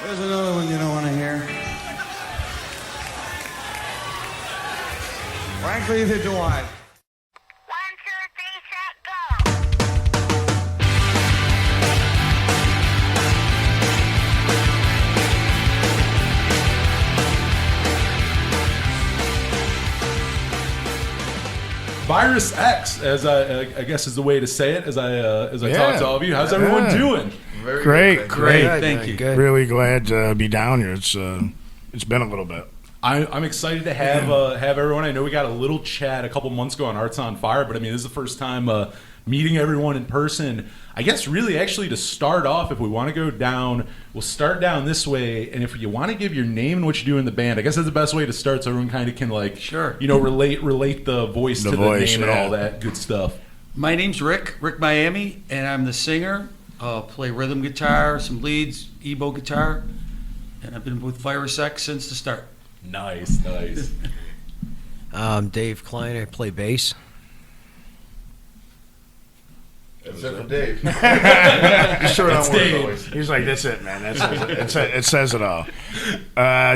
There's another one you don't want to hear. Frankly, neither do I. 1, 2, 3, set, go. Virus X, as I guess is the way to say it, as I talk to all of you. How's everyone doing? Very Great, good. great. Thank you. Good. Really glad to be down here. It's been a little bit. I'm excited to have everyone. I know we got a little chat a couple months ago on Arts on Fire, but I mean, this is the first time meeting everyone in person. I guess really actually to start off, if we want to go down, we'll start down this way. And if you want to give your name and what you do in the band, I guess that's the best way to start so everyone kind of can relate the voice to the name and all that good stuff. My name's Rick Miami, and I'm the singer. Play rhythm guitar, some leads, Ebo guitar, and I've been with Virus X since the start. Nice. I'm Dave Klein. I play bass. Except for Dave. He's short on Dave. words. He's like, that's it, man. It says it all.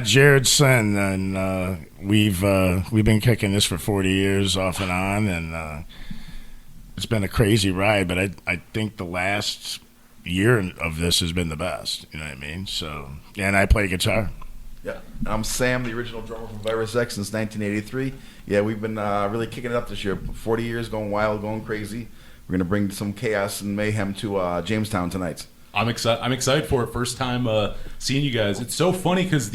Jared Sen, and we've been kicking this for 40 years off and on, and it's been a crazy ride. But I think the last year of this has been the best. You know what I mean? So, and I play guitar. Yeah, I'm Sam, the original drummer from Virus X since 1983. Yeah, we've been really kicking it up this year. 40 years, going wild, going crazy. We're going to bring some chaos and mayhem to Jamestown tonight. I'm excited for it. First time seeing you guys. It's so funny because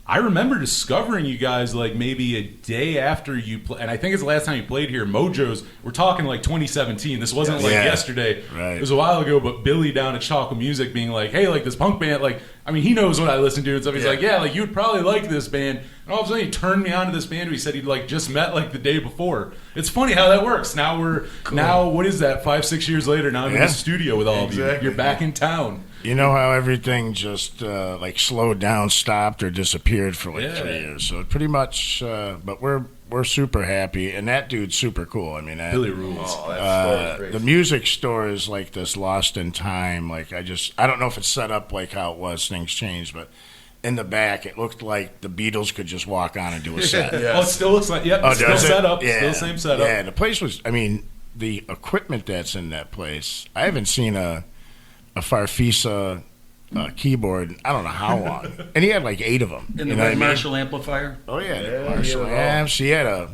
I remember discovering you guys like maybe a day after you and I think it's the last time you played here. Mojo's. We're talking like 2017. This wasn't like yesterday. Right. It was a while ago. But Billy down at Chocolate Music being like, "Hey, like this punk band, like I mean, he knows what I listen to and stuff." He's like, "Yeah, like you'd probably like this band." And all of a sudden, he turned me on to this band who he said he'd like just met like the day before. It's funny how that works. Now now what is that? 5-6 years later, now I'm in the studio with all of you. You're back in town. You know how everything just like slowed down, stopped, or disappeared for like 3 years. So pretty much, but we're super happy, and that dude's super cool. I mean, Billy rules. Oh, that story's the music store is like this lost in time. Like I don't know if it's set up like how it was. Things changed, but in the back, it looked like the Beatles could just walk on and do a set. Oh, it still looks like still set up. Yeah. Still same setup. Yeah, the place was. I mean, the equipment that's in that place. I haven't seen a Farfisa keyboard. I don't know how long, and he had like 8 of them. In the Red Marshall amplifier. Oh yeah, Marshall amps. He had a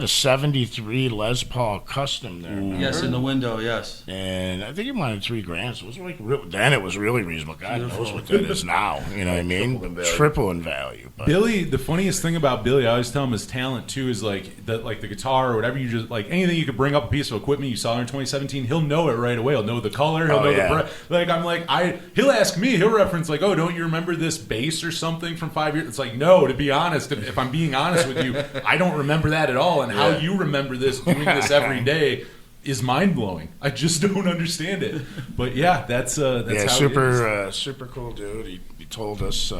73 Les Paul custom there. Yes, in the window. Yes. And I think he wanted $3,000. So it was like then it was really reasonable. God knows what that is now. You know what I mean? Triple in value. But Billy, the funniest thing about Billy, I always tell him his talent too is like the guitar or whatever you just like anything you could bring up a piece of equipment you saw in 2017, he'll know it right away. He'll know the color. He'll know the he'll ask me. He'll reference like, "Oh, don't you remember this bass or something from 5 years?" It's like, no. To be honest, if I'm being honest with you, I don't remember that at all. And how you remember this, doing this every day, is mind blowing. I just don't understand it. But yeah, that's how it is. Super cool dude. He told us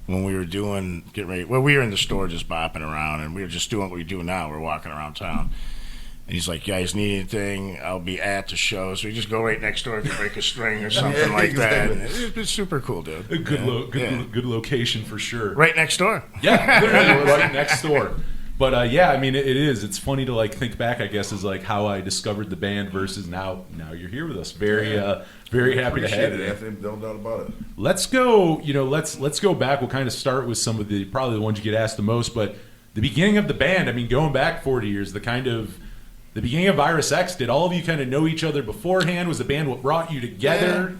when we were getting ready. Well, we were in the store just bopping around, and we were just doing what we do now. We're walking around town. And he's like, "Guys, need anything? I'll be at the show." So we just go right next door if you break a string or something like that. And it's super cool, dude. A good location for sure. Right next door. Yeah, literally right next door. But yeah, I mean, it is. It's funny to like think back. I guess is like how I discovered the band versus now. Now you're here with us. Very happy to have you. Anthony, no doubt about it. Let's go. Let's go back. We'll kind of start with some of the probably the ones you get asked the most. But the beginning of the band. I mean, going back 40 years, the beginning of Virus X. Did all of you kind of know each other beforehand? Was the band what brought you together?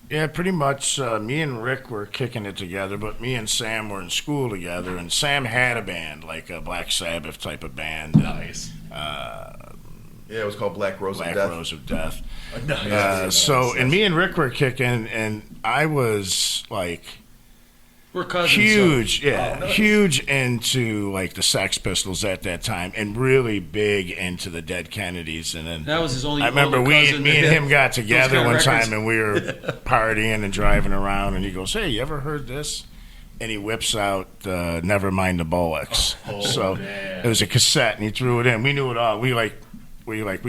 Yeah, pretty much. Me and Rick were kicking it together, but me and Sam were in school together, and Sam had a band, like a Black Sabbath type of band. Nice. It was called Black Rose of Death. Nice. And me and Rick were kicking, and I was like We're cousins. Huge into like the Sex Pistols at that time, and really big into the Dead Kennedys. And then that was his only. I remember me and him got together one records. time, and we were partying and driving around, and he goes, "Hey, you ever heard this?" And he whips out "Never Mind the Bollocks." It was a cassette, and he threw it in. We knew it all. We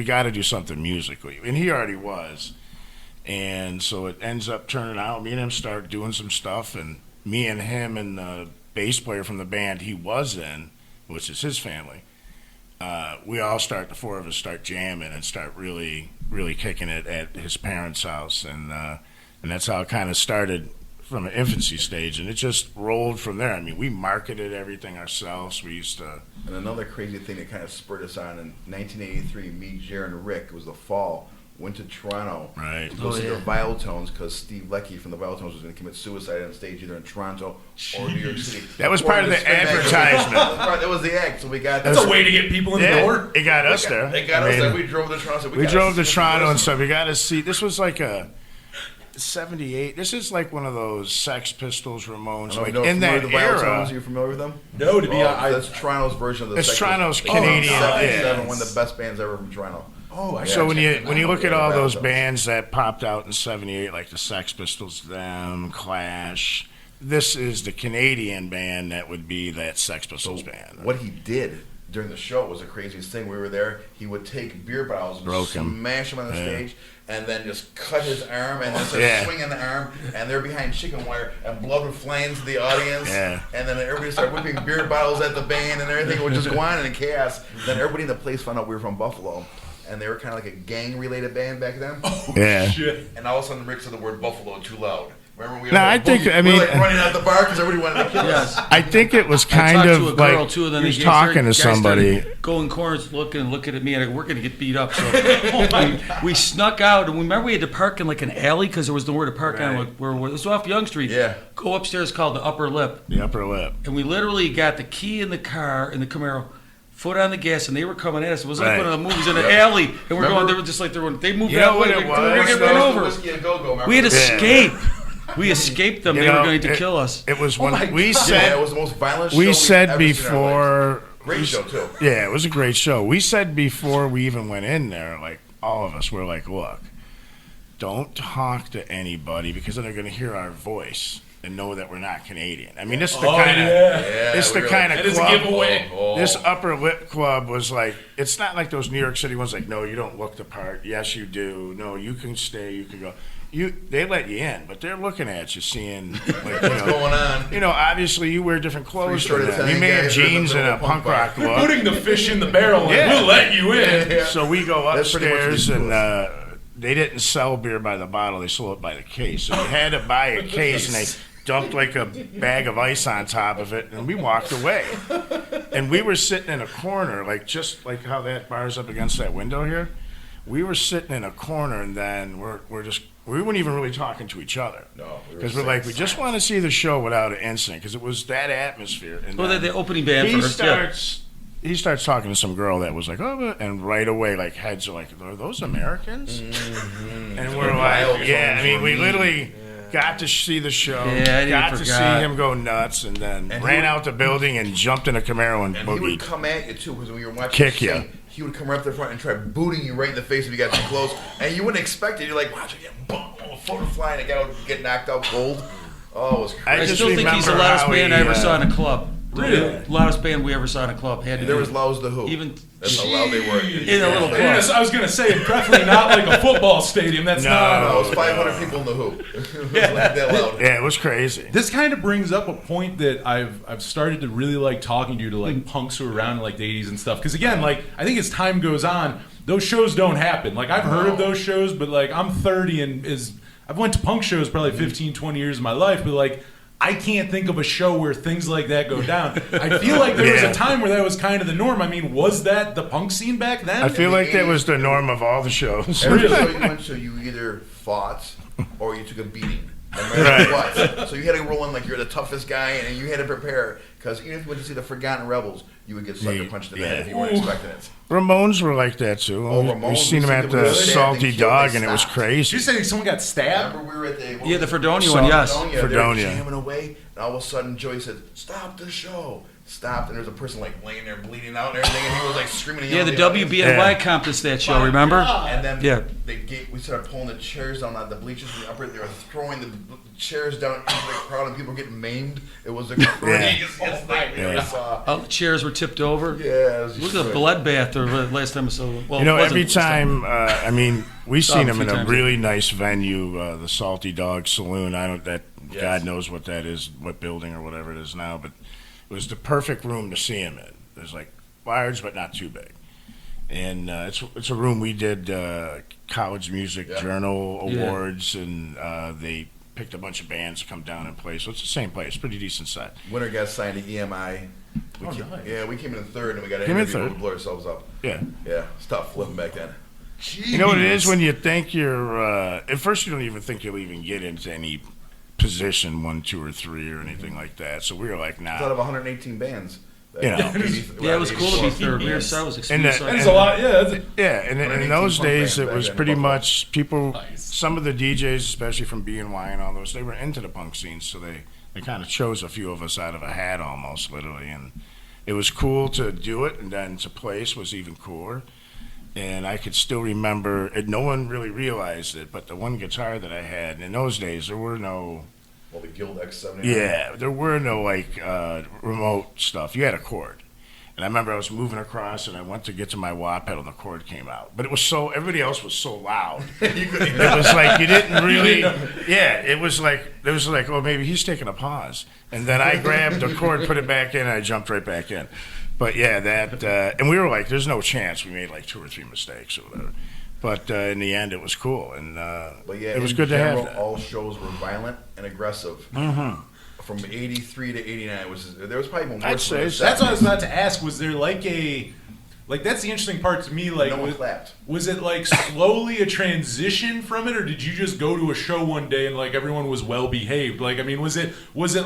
got to do something musically, and he already was. And so it ends up turning out, me and him start doing some stuff, and me and him and the bass player from the band he was in, which is his family, we all start, the four of us start jamming and start really, really kicking it at his parents' house. And that's how it kind of started from an infancy stage, and it just rolled from there. I mean, we marketed everything ourselves. We used to... And another crazy thing that kind of spurred us on in 1983, me, Jared, and Rick, it was the fall, went to Toronto Right. to go see the Violetones because Steve Leckie from the Violetones was going to commit suicide on stage either in Toronto or New York City. That was part of the advertisement. That was the act, so we got That's a way to get people in the door. It got us there. They got us there. We drove to Toronto. We drove to Toronto and stuff. We got to see. This was like a 78. This is like one of those Sex Pistols, Ramones, like in that era. Are you familiar with them? No, to be that's Toronto's version of the. It's Sex Toronto's Pistols. Canadian. One of the best bands ever from Toronto. Oh, So when you look at all those bands that popped out in '78, like the Sex Pistols, them, Clash, this is the Canadian band that would be that Sex Pistols band. What he did during the show was the craziest thing. We were there. He would take beer bottles and smash them on the stage, and then just cut his arm and then start swinging the arm. And they're behind chicken wire, and blood would fly into the audience. Yeah. And then everybody started whipping beer bottles at the band, and everything would just go on in chaos. Then everybody in the place found out we were from Buffalo. And they were kind of like a gang-related band back then. Yeah. Shit. And all of a sudden, Rick said the word Buffalo too loud. Remember, we were No, like, I think- boogie. I we were mean- like running out the bar because everybody wanted to kill us. I think it was I kind talked of to a girl like too, and then he was the talking to guys started somebody. Going corners, looking at me, and we're going to get beat up. So we snuck out, and we remember we had to park in like an alley because there was nowhere to park on. Like, where it was off Young Street. Yeah. Go upstairs, called the Upper Lip, The upper lip. and we literally got the key in the car in the Camaro. Foot on the gas, and they were coming at us. It was like Right. one of the movies in an alley, and we're Remember? going. They were just like they moved You know that what way. it They were going to was, get though? run over. Whiskey and Go-Go, remember? We had to Yeah. escape. We escaped them. You They were know, going to kill us. It was when we Yeah, it said was the most violent show we we've said ever seen in our lives. before. Great show, too. Yeah, it was a great show. We said before we even went in there, like all of us were like, look, don't talk to anybody because then they're going to hear our voice and know that we're not Canadian. I mean, this is the kind of it's the kind of That is a club. giveaway. This Upper Lip Club was like, it's not like those New York City ones. Like, no, you don't look the part. Yes, you do. No, you can stay. You can go. They let you in, but they're looking at you, seeing like, What's going on? You know, obviously you wear different clothes Free from shirt them. You Italian may have guys in the jeans middle and a of a punk punk rock look. Putting the fish in the barrel, and Yeah. we'll let you in. So we go That's pretty much upstairs, what and they didn't sell beer by the bottle; they sold it by the case. So you had to buy a case, and they dumped like a bag of ice on top of it, and we walked away. And we were sitting in a corner, like just like how that bar's up against that window here. We were sitting in a corner, and then we weren't even really talking to each other. No, Because we're like, we just want to see the show without an incident, because it was that atmosphere. And Well, then the opening band he first. Yeah. starts talking to some girl that was like, oh, and right away, like heads are like, are those Americans? And we're like, yeah. I mean, we literally got to see the show, Yeah, I got to see forgot. him go nuts, and then And ran he- out the building and jumped in a Camaro and And he would boogied. come at you, too, because when you were watching Kick him ya. sing, he would come right up to the front and try booting you right in the face if you got too close. And you wouldn't expect it. You're like, watch it, boom, a foot would fly, and a guy would get knocked out cold. Oh, it was I I crazy. just still think he's the remember loudest how band he, I ever saw in a club. Really? Loudest band we ever saw in a club. Had to There be. was Lowe's the Who. Even That's how loud they were. in a little Yeah, club. I was gonna say definitely not like a football stadium. That's No. not. No, it was 500 people in the Who. It was like that loud. Yeah, it was crazy. This kind of brings up a point that I've started to really like talking to like punks who are around in like the 80s and stuff. Because again, like I think as time goes on, those shows don't happen. Like I've heard of those shows, but like I'm 30 and I've went to punk shows probably 15, 20 years of my life, but like I can't think of a show where things like that go down. I feel like there was Yeah. a time where that was kind of the norm. I mean, was that the punk scene back then? I feel like that was the norm of all the shows. Every show you went to, you either fought or you took a beating. No matter what. So you had to roll in like you're the toughest guy, and you had to prepare. Because even if you went to see the Forgotten Rebels, you would get sucker punched in the head if you weren't expecting it. Ramones were like that too. Oh, we Ramones, seen them we at seen the them. They Salty killed, Dog, they and it was stopped. Did crazy. you say someone got stabbed? Remember we were at the Yeah, the Fredonia one, yes. They were Fredonia. jamming away, and all of a sudden Joey said, "Stop the show." stopped, and there was a person like laying there bleeding out and everything, and he was like screaming. And Yeah, yelling the at audience. WBNY Yeah. accomplished that show, remember? And then Yeah. we started pulling the chairs down on the bleachers in the upper. They were throwing the chairs down into the crowd, and people were getting maimed. It was the craziest thing we ever saw. All the chairs were tipped over. Yeah, It was a bloodbath the last time I saw it. Well, You know, it wasn't every this time. time, I mean, we Saw seen him him a in few a times. really nice venue, the Salty Dog Saloon. Yes. God knows what that is, what building or whatever it is now, but it was the perfect room to see him in. It was like large, but not too big. And it's a room we did College Music Yeah. Journal Yeah. Awards, and they picked a bunch of bands to come down and play. So it's the same place, pretty decent set. Winner got signed to EMI. Nice. Yeah, we came in third, and we got an Came in interview third. to blow ourselves up. Yeah. Yeah, it's tough living back then. You know what it is when you think you're, at first you don't even think you'll even get into any position 1, 2, or 3 or anything like that. So we were like, It's out nah. of 118 bands. You know. Yeah, it was cool to be 84 third. We were bands. so I was And excused. the- That's a lot. Yeah. That's Yeah, and in 118 those punk days bands it back was then in pretty Buffalo. much people, Nice. some of the DJs, especially from BNY and all those, they were into the punk scene, so they kind of chose a few of us out of a hat almost, literally. And it was cool to do it, and then to place was even cooler. And I could still remember, and no one really realized it, but the one guitar that I had, in those days, there were no, Well, the Guild X79. yeah, there were no like remote stuff. You had a chord. And I remember I was moving across, and I went to get to my wah pedal, and the chord came out. But it was so, everybody else was so loud. It was like you didn't really, yeah, it was like, oh, maybe he's taking a pause. And then I grabbed the chord, put it back in, and I jumped right back in. But yeah, and we were like, there's no chance. We made like 2 or 3 mistakes or whatever. But in the end, it was cool, and But yeah, it was in good to have general, that. all shows were violent and aggressive. Mm-hmm. From 83 to 89, there was probably more. I'd say so. That's what I was about to ask. Was there like that's the interesting part to me. Like, No one clapped. was it like slowly a transition from it, or did you just go to a show one day and like everyone was well behaved? Like, I mean, was it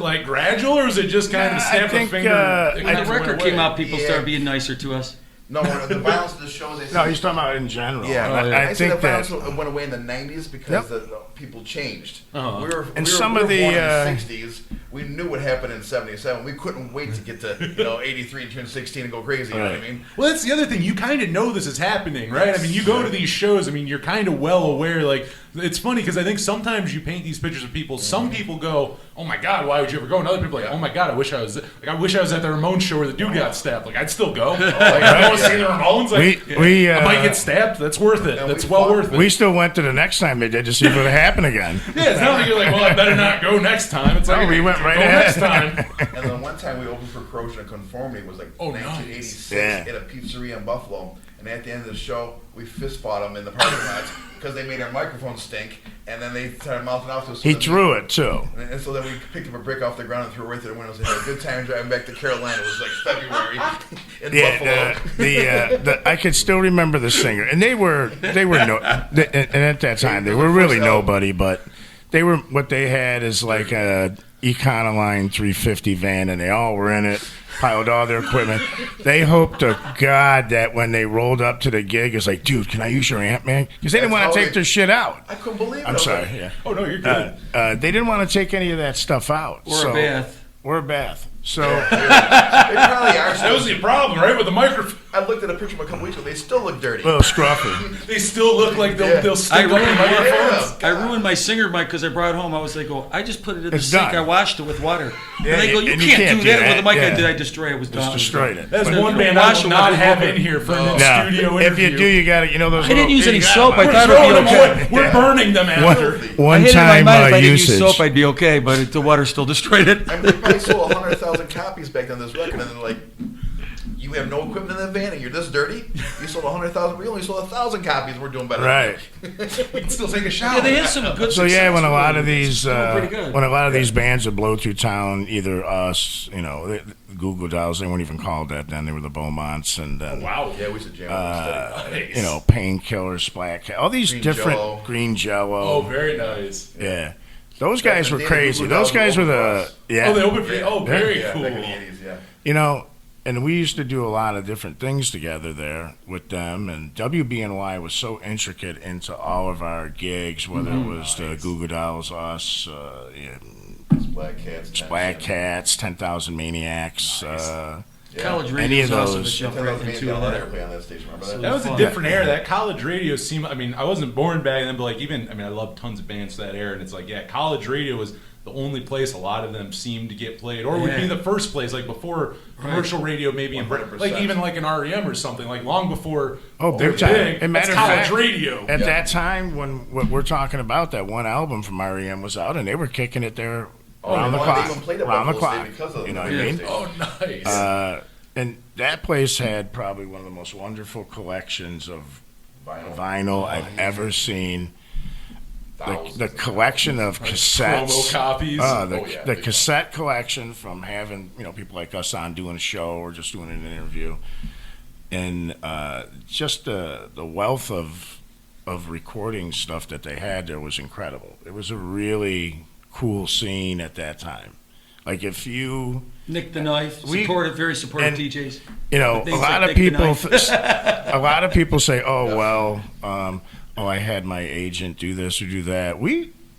like gradual, or was it just kind of Nah, snap I think, a finger? I When the kinda went record away? came out, people Yeah. started being nicer to us. No, the violence of the shows. No, he's talking about in general. Yeah, I I say think the that. violence went away in the 90s because Yep. the people changed. Uh-huh. We some were of the, born in the 60s. We knew what happened in 77. We couldn't wait to get to 83 and turn 16 and go crazy. You know what I Right. mean? Well, that's the other thing. You kind of know this is happening, right? I mean, you go to these shows. I mean, you're kind of well aware. Like, it's funny because I think sometimes you paint these pictures of people. Some people go, "Oh my God, why would you ever go?" And other people are like, "Oh my God, I wish I was at the Ramones show where the dude got stabbed. Like, I'd still go. Like, I want to see the Ramones. Like, We I might get stabbed. That's worth it. And That's we well fought- worth it. We still went to the next time they did to see if it would happen again. Yeah, it's not like you're like, well, I better not go next time. It's like, No, we went right go ahead. next time. And then one time we opened for Corrosion of Conformity. It was like Oh, 1986 nice. at a pizzeria in Buffalo. And at the end of the show, we fist fought them in the parking lot because they made our microphones stink. And then they started mouthing off to us. He threw it too. And so then we picked up a brick off the ground and threw it right through the windows and had a good time driving back to Carolina. It was like February in Buffalo. I could still remember the singer, and they were and at that time they were really nobody, but they were, what they had is like a Econoline 350 van, and they all were in it, piled all their equipment. They hoped to God that when they rolled up to the gig, it's like, dude, can I use your amp, man? Because they didn't That's want to how take they- their shit out. I couldn't believe it. I I'm was sorry, like, yeah. Oh no, you're good. They didn't want to take any of that stuff out. Or a bath. Or a bath. So They probably are. That was the problem, right? With the microphone, I looked at a picture of them a couple weeks ago. They still look dirty. a little scruffy. they still look like they'll Yeah. stick I up the ruined microphones. I ruined my singer mic because I brought it home. I was like, "Oh, I just put it in the It's sink. done. I washed it with water." Yeah, and they go, "You and can't do that with the mic." yeah. I did. I destroyed it. It was Just done. destroyed it. That's But- one you band wash I it will with not the have rubber. in here for No. an studio If you interview. do, you got to, those I little. didn't use you any got soap. I them. thought Throw it'd them be okay. away. We're burning them after. I One hid it in my time mind. If I didn't usage. use soap, I'd be okay. But the water still destroyed it. I mean, they probably sold 100,000 copies back on this record, and they're like, "You have no equipment in that van, and you're this dirty. You sold 100,000. We only sold 1,000 copies. We're doing better." Right. We can still take a shower. Yeah, they had some good. So yeah, when a lot of success. these Pretty good. when a lot of these bands would blow through town, either us, the Goo Goo Dolls, they weren't even called that then. They were the Beaumonts, and then Wow. Yeah, we used to jam on the Nice. Painkiller, Splat Cat, all these Green different Jello. Green Jello. Oh, very nice. Yeah, those guys were David crazy. Goo Goo Those Dolls guys were opened for the us. yeah. Oh, they opened for. Oh, very Yeah, cool. back in the 80s, yeah. And we used to do a lot of different things together there with them. And WBNY was so intricate into all of our gigs, whether it was the Goo Goo Dolls, us, Black Cats. Black Cats, 10,000 Maniacs. College radio Any of is awesome to those. jump right into that. Play on that station. Remember that? That was a different era. That college radio seemed. I mean, I wasn't born back then, but like even. I mean, I loved tons of bands to that era, and it's like, yeah, college radio was the only place a lot of them seemed to get played, or would be the first place, like before commercial radio, maybe in Britain, like even like an REM or something, like long before. Big time. Big, And that's matter of college fact, radio. At that time, when what we're talking about, that one album from REM was out, and they were kicking it there around the clock. Around the clock. You know what I mean? Oh, nice. And that place had probably one of the most wonderful collections of vinyl I've ever seen. The collection of cassettes, promo copies. The cassette collection from having people like us on doing a show or just doing an interview, and just the wealth of recording stuff that they had there was incredible. It was a really cool scene at that time. Like if you Nick the Knife, very supportive DJs. A lot of people, a lot of people say, "Oh well, I had my agent do this or do that." I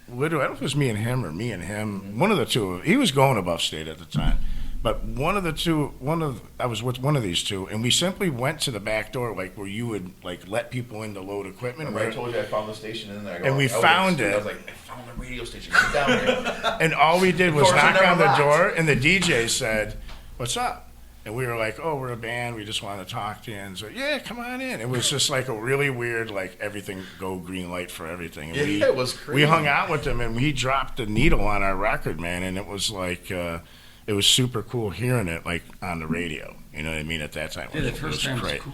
don't know if it was me and him or me and him. One of the two. He was going above state at the time, but one of the two. I was with one of these two, and we simply went to the back door, like where you would like let people in to load equipment. I told you I found the station in there. And we found it. I was like, I found the radio station. Get down there. And all we did was Doors are knock on never the locked. door, and the DJ said, "What's up?" And we were like, "Oh, we're a band. We just want to talk to you." And so, yeah, come on in. It was just like a really weird, like everything go green light for everything. And It was crazy. We hung out with them, and we dropped the needle on our record, man. And it was like, it was super cool hearing it like on the radio. You know what I mean? At that time, Yeah, the first time was great. cool.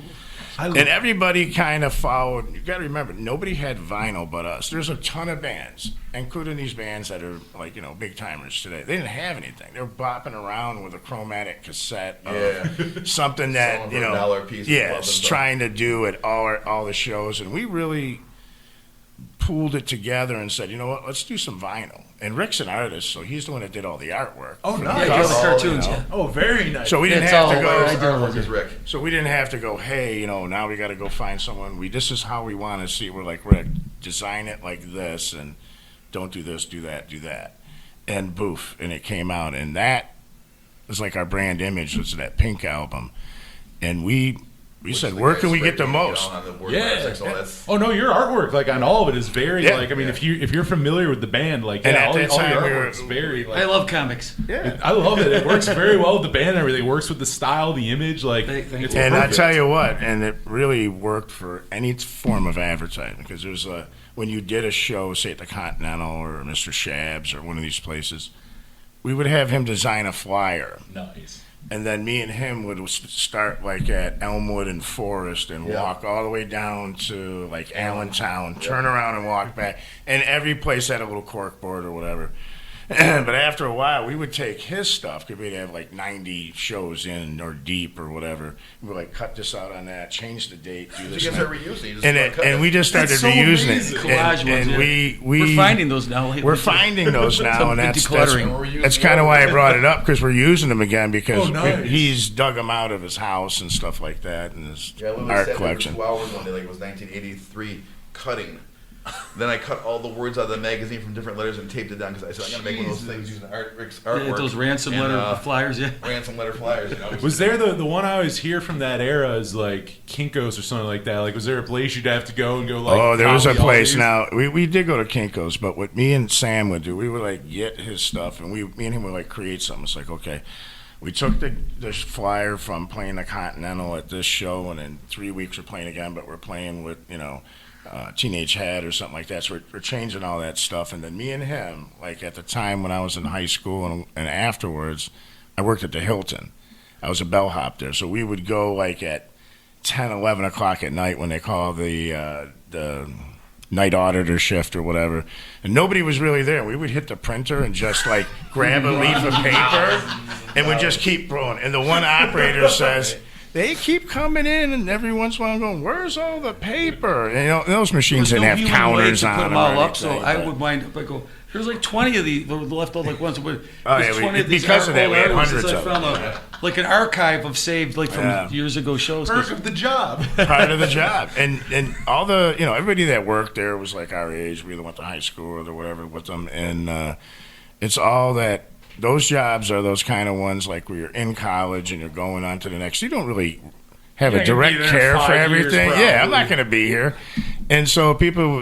And everybody kind of followed. You got to remember, nobody had vinyl but us. There's a ton of bands, including these bands that are like big timers today. They didn't have anything. They were bopping around with a chromatic cassette of something that Selling for $1 a piece. it's trying to do at all the shows. And we really pooled it together and said, you know what, let's do some vinyl. And Rick's an artist, so he's the one that did all the artwork. Oh, for the nice. Yeah, cover, the cartoons. Yeah. Oh, very nice. So we didn't It's have to all go. I do Artwork is Rick. So we didn't have to go, hey, now we got to go find someone. This is how we want to see. We're like, Rick, design it like this, and don't do this, do that. And boof, and it came out. And that was like our brand image was that Pink album. And we said, where can we get the most? Oh no, your artwork like on all of it is very Yeah. like. I mean, if you're familiar with the band, like And at all that your time we artwork's were- very. Like, I love comics. Yeah. I love it. It works very well with the band and everything. It works with the style, the image. Like, Thank it's you. And I perfect. tell you what, and it really worked for any form of advertising, because there's when you did a show, say at the Continental or Mr. Shab's or one of these places, we would have him design a flyer. Nice. And then me and him would start like at Elmwood and Forest and walk all the way down to like Allentown, turn around and walk back. And every place had a little cork board or whatever. But after a while, we would take his stuff, because we'd have like 90 shows in or deep or whatever. We would like cut this out on that, change the date, do this. You guys and are that. reusing. You just And, start and we just started That's so reusing amazing. it. Collage And ones, yeah. we're finding those now. lately, We're too. finding those now, and that's Decluttering. that's kind of why I brought it up, because we're using them again, because Oh, nice. he's dug them out of his house and stuff like that, and his Yeah, I literally art sat there collection. for 2 hours one day, like it was 1983, cutting. Then I cut all the words out of the magazine from different letters and taped it down, because I said, I'm going to make one of those things using Rick's artwork. Yeah, those ransom and, letter flyers, yeah. Ransom letter flyers. Was there the one I always hear from that era is like Kinko's or something like that? Like, was there a place you'd have to go and go like? Oh, there was a copy all place. these? Now we did go to Kinko's, but what me and Sam would do, we would like get his stuff, and me and him would like create something. It's like, okay, we took the flyer from playing the Continental at this show, and in 3 weeks we're playing again, but we're playing with Teenage Head or something like that. So we're changing all that stuff, and then me and him, like at the time when I was in high school and afterwards, I worked at the Hilton. I was a bellhop there, so we would go like at 10, 11 o'clock at night when they call the night auditor shift or whatever, and nobody was really there. We would hit the printer and just like grab a leaf of paper and would just keep rolling. And the one operator says, they keep coming in, and every once in a while I'm going, where's all the paper? And those machines There's didn't no have human way counters to on put them. them all or up, so anything, I but- would wind up. I go, there's like 20 of these. The left out like ones. Oh, yeah, because of that, we had hundreds I of found like an archive of saved like from years ago shows. Perk of the job. part of the job. And all the, everybody that worked there was like our age. We either went to high school or whatever with them. And it's all that those jobs are those kind of ones like where you're in college and you're going on to the next. You don't really have You're a not gonna direct be there care in for 5 years, everything. Yeah, I'm probably. not going to be here. And so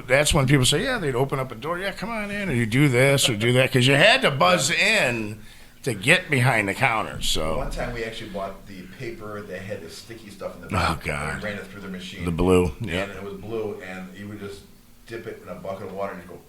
that's when people say, yeah, they'd open up a door. Yeah, come on in, or you do this or do that, because you had to buzz in to get behind the counter. So One time we actually bought the paper that had the sticky stuff in the Oh, back. God. And we ran it through the machine. the blue, yeah. And it was blue, and you would just dip it in a bucket of water and you go.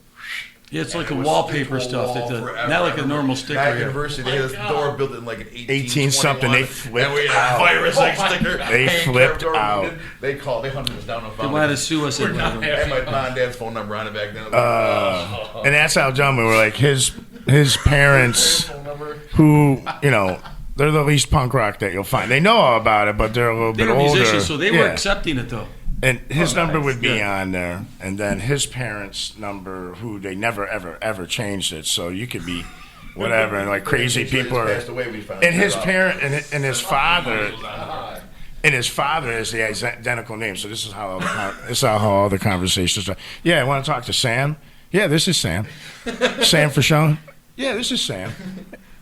Yeah, it's and like it the would wallpaper stick to a stuff. wall That forever. not like a normal sticker. Niagara here. University, they had this door built in like an 18 something, they 1821, flipped and we had out. a virus like sticker. They hanging flipped door out. mounted. They hunted us down and They found might it. have sued us. And my mom and dad's phone number on it back then. And that's how dumb we were. Like his parents, phone number. who they're the least punk rock that you'll find. They know all about it, but they're a little They bit were older. musicians, so they were Yeah. accepting it though. And his number would be Yeah. on there, and then his parents' number, who they never ever changed it. So you could be whatever, and like crazy people are. Passed away, we found And it his out. parent and his father. And his father has the identical name, so this is how all the conversations are. Yeah, I want to talk to Sam. Yeah, this is Sam. Sam for Sean. Yeah, this is Sam.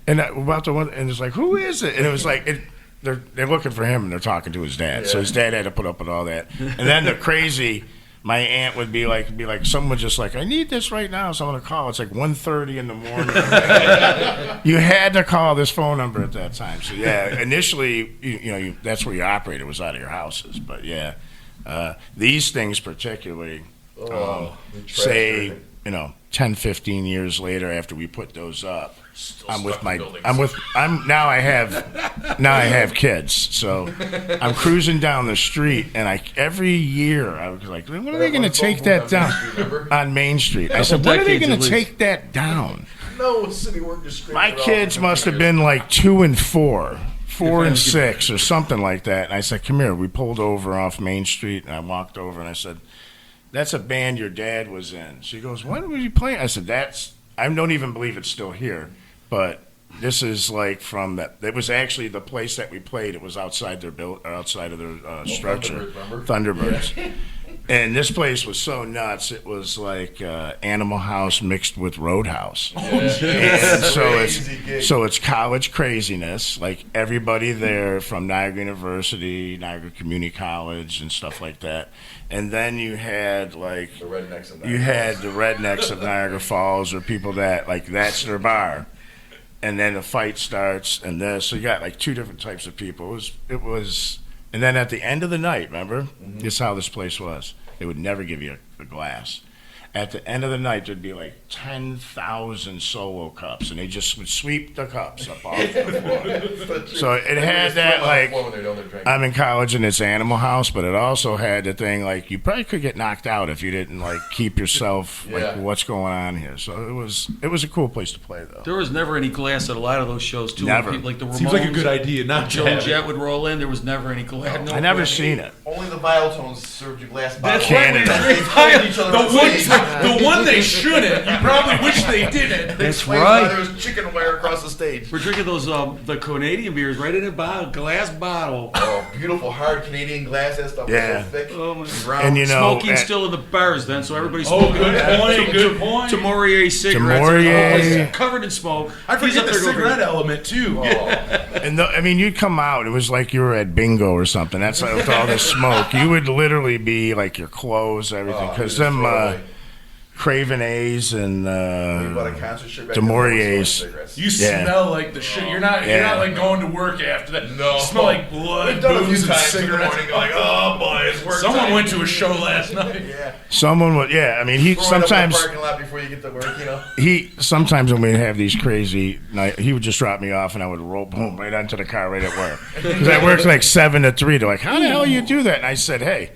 And about the one, and it's like, who is it? And it was like, they're looking for him, and they're talking to his dad. So his dad had to put up with all that. And then the crazy, my aunt would be like, someone just like, I need this right now, so I'm gonna call. It's like 1:30 in the morning. You had to call this phone number at that time. So yeah, initially, that's where you operated, was out of your houses. But yeah, these things particularly, say, 10, 15 years later after we put those up, now I have kids, so I'm cruising down the street, and every year I was like, when are they going to take that down on Main Street? I said, when are they decades going at to least. take that down? No, city work just scraped My it off kids the must have computers. been like 2 and 4, 4 and 6, or something like that. And I said, come here. We pulled over off Main Street, and I walked over, and I said, that's a band your dad was in. She goes, when were you playing? I said, I don't even believe it's still here, but this is like from that. It was actually the place that we played. It was outside their outside of their structure, Thunderbirds, Thunderbirds. And this place was so nuts. It was like Animal House mixed with Roadhouse. And so it's college craziness. Like everybody there from Niagara University, Niagara Community College, and stuff like that. And then you had like The rednecks of you had the rednecks of Niagara Falls, or people that like that's their bar. And then the fight starts, and this. So you got like 2 different types of people. It was, and then at the end of the night, remember, this is how this place was. They would never give you a glass. At the end of the night, there'd be like 10,000 solo cups, and they just would sweep the cups up off the floor. So it had that like, I'm in college and it's Animal House, but it also had the thing like you probably could get knocked out if you didn't like keep yourself like what's going on here. So it was a cool place to play though. There was never any glass at a lot of those shows too. Never. People, like the Ramones, Seems like a good idea. Not Joe to have Jett it. would roll in. There was never any glass. No I never glass. seen it. Only the Biotones served you glass bottles. Canada. They killed each other on stage. The one they shouldn't. You probably wish they didn't. That's Explains why right. There was chicken wire across the stage. We're drinking those the Canadian beers right in a bottle, glass bottle. Oh, beautiful hard Canadian glass. That stuff Yeah. was so thick. Oh my Brown. And Smoking still in the bars then, so everybody's Oh, smoking. good point. Good point. To Morier cigarettes. Morier. Oh, covered in smoke. I He's forget up the there going cigarette crazy. element too. And I mean, you'd come out. It was like you were at bingo or something. That's like with all this smoke. You would literally be like your clothes, everything, because them Craven A's and You bought a concert shirt back the then, Moriers. cigarettes. You Yeah. smell like the shit. You're not like going to work after that. No. You smell like blood, We've done a few booze, and times in the cigarettes. morning, like, oh boy, it's work Someone time. went to a show last night. Yeah. Someone would, yeah. I mean, he Throwing up in the sometimes parking lot before you get to work, you know. sometimes when we'd have these crazy night, he would just drop me off and I would roll boom right onto the car right at work because I worked like 7 to 3. They're like, how the hell you do that? And I said, hey.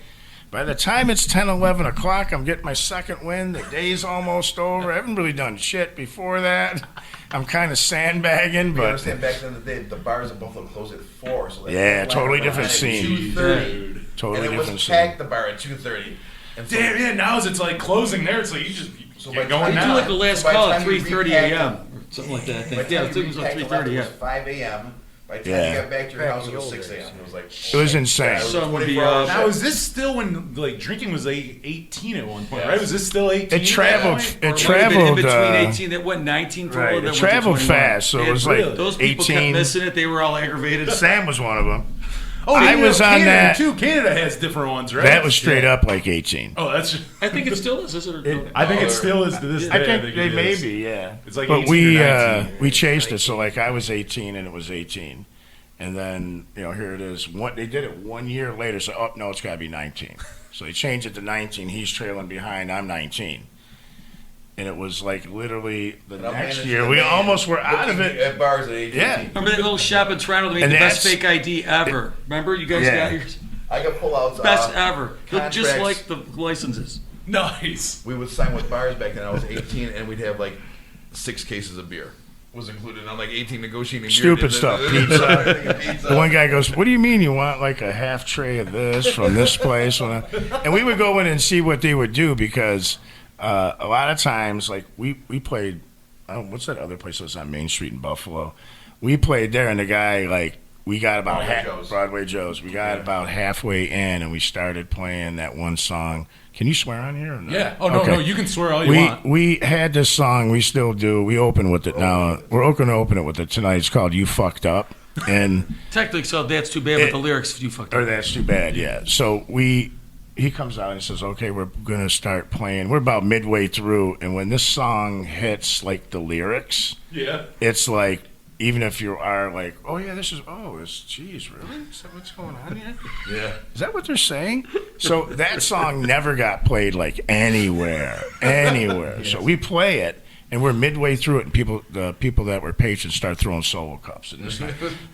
By the time it's 10, 11 o'clock, I'm getting my second win. The day's almost over. I haven't really done shit before that. I'm kind of sandbagging, You but understand, back then in the day, the bars in Buffalo closed at 4. So Yeah, totally different scene. 2:30. totally And it was different packed, scene. the bar at 2:30. And so, Damn, yeah. Now it's like closing there. It's like you just So get by going They do now. like the last So by the call at time you 3:30 repack a.m. or something like that. I by think. the Yeah, I time think it you was like repacked the left, 3:30. it Yeah. was 5 a.m. By the time Yeah. you got back to your Back house, in it the was old 6 days. a.m. It was like It was insane. Yeah, it was Sun would be 24 hours. Now, is this still when like drinking was like 18 at one point, right? Was this still 18? It traveled. at that point? It Or traveled. in between 18, that went 19 for a Right. while, It then went to traveled 21. fast, so it was like Really? Those people kept 18. missing it. They were all aggravated. Sam was one of them. Oh, I you know, was on Canada that. too. Canada has different ones, right? That was straight up like 18. Oh, that's. Just, I think it still is. Is it? I think it still is to this day. I think they it may is. be, yeah. It's like but 18 we or 19. we chased it, so like I was 18 and it was 18, and then here it is. They did it 1 year later. So oh no, it's got to be 19. So they changed it to 19. He's trailing behind. I'm 19, and it was like literally the And I'm next managing year to we man almost were out of looking it. at bars at age Yeah. 18. Remember that little shop in Toronto that made And the best that's- fake ID ever? Remember? You guys Yeah. got yours? I got pullouts. Best ever. Looked just contracts. like the licenses. Nice. We would sign with bars back then. I was 18, and we'd have like 6 cases of beer. Was included. I'm like 18 negotiating Stupid beer. stuff, pizza. The one guy goes, "What do you mean you want like a half tray of this from this place?" And we would go in and see what they would do because a lot of times, like we played. What's that other place that was on Main Street in Buffalo? We played there, and the guy like we got about Broadway Joe's. We got about halfway in, and we started playing that one song. Can you swear on here? Or no? Yeah. Oh no, Okay. no, you can swear all you want. We had this song. We still do. We open with it now. We're going to open it with it tonight. It's called "You Fucked Up," and Technically, so that's too bad, but the lyrics, you fucked or up. that's too bad. Yeah. So he comes out and says, "Okay, we're going to start playing." We're about midway through, and when this song hits like the lyrics, Yeah. it's like even if you are like, "Oh yeah, geez, really? Is that what's going on here?" Yeah. Is that what they're saying? So that song never got played like anywhere. So we play it, and we're midway through it, and the people that were patrons start throwing solo cups. And this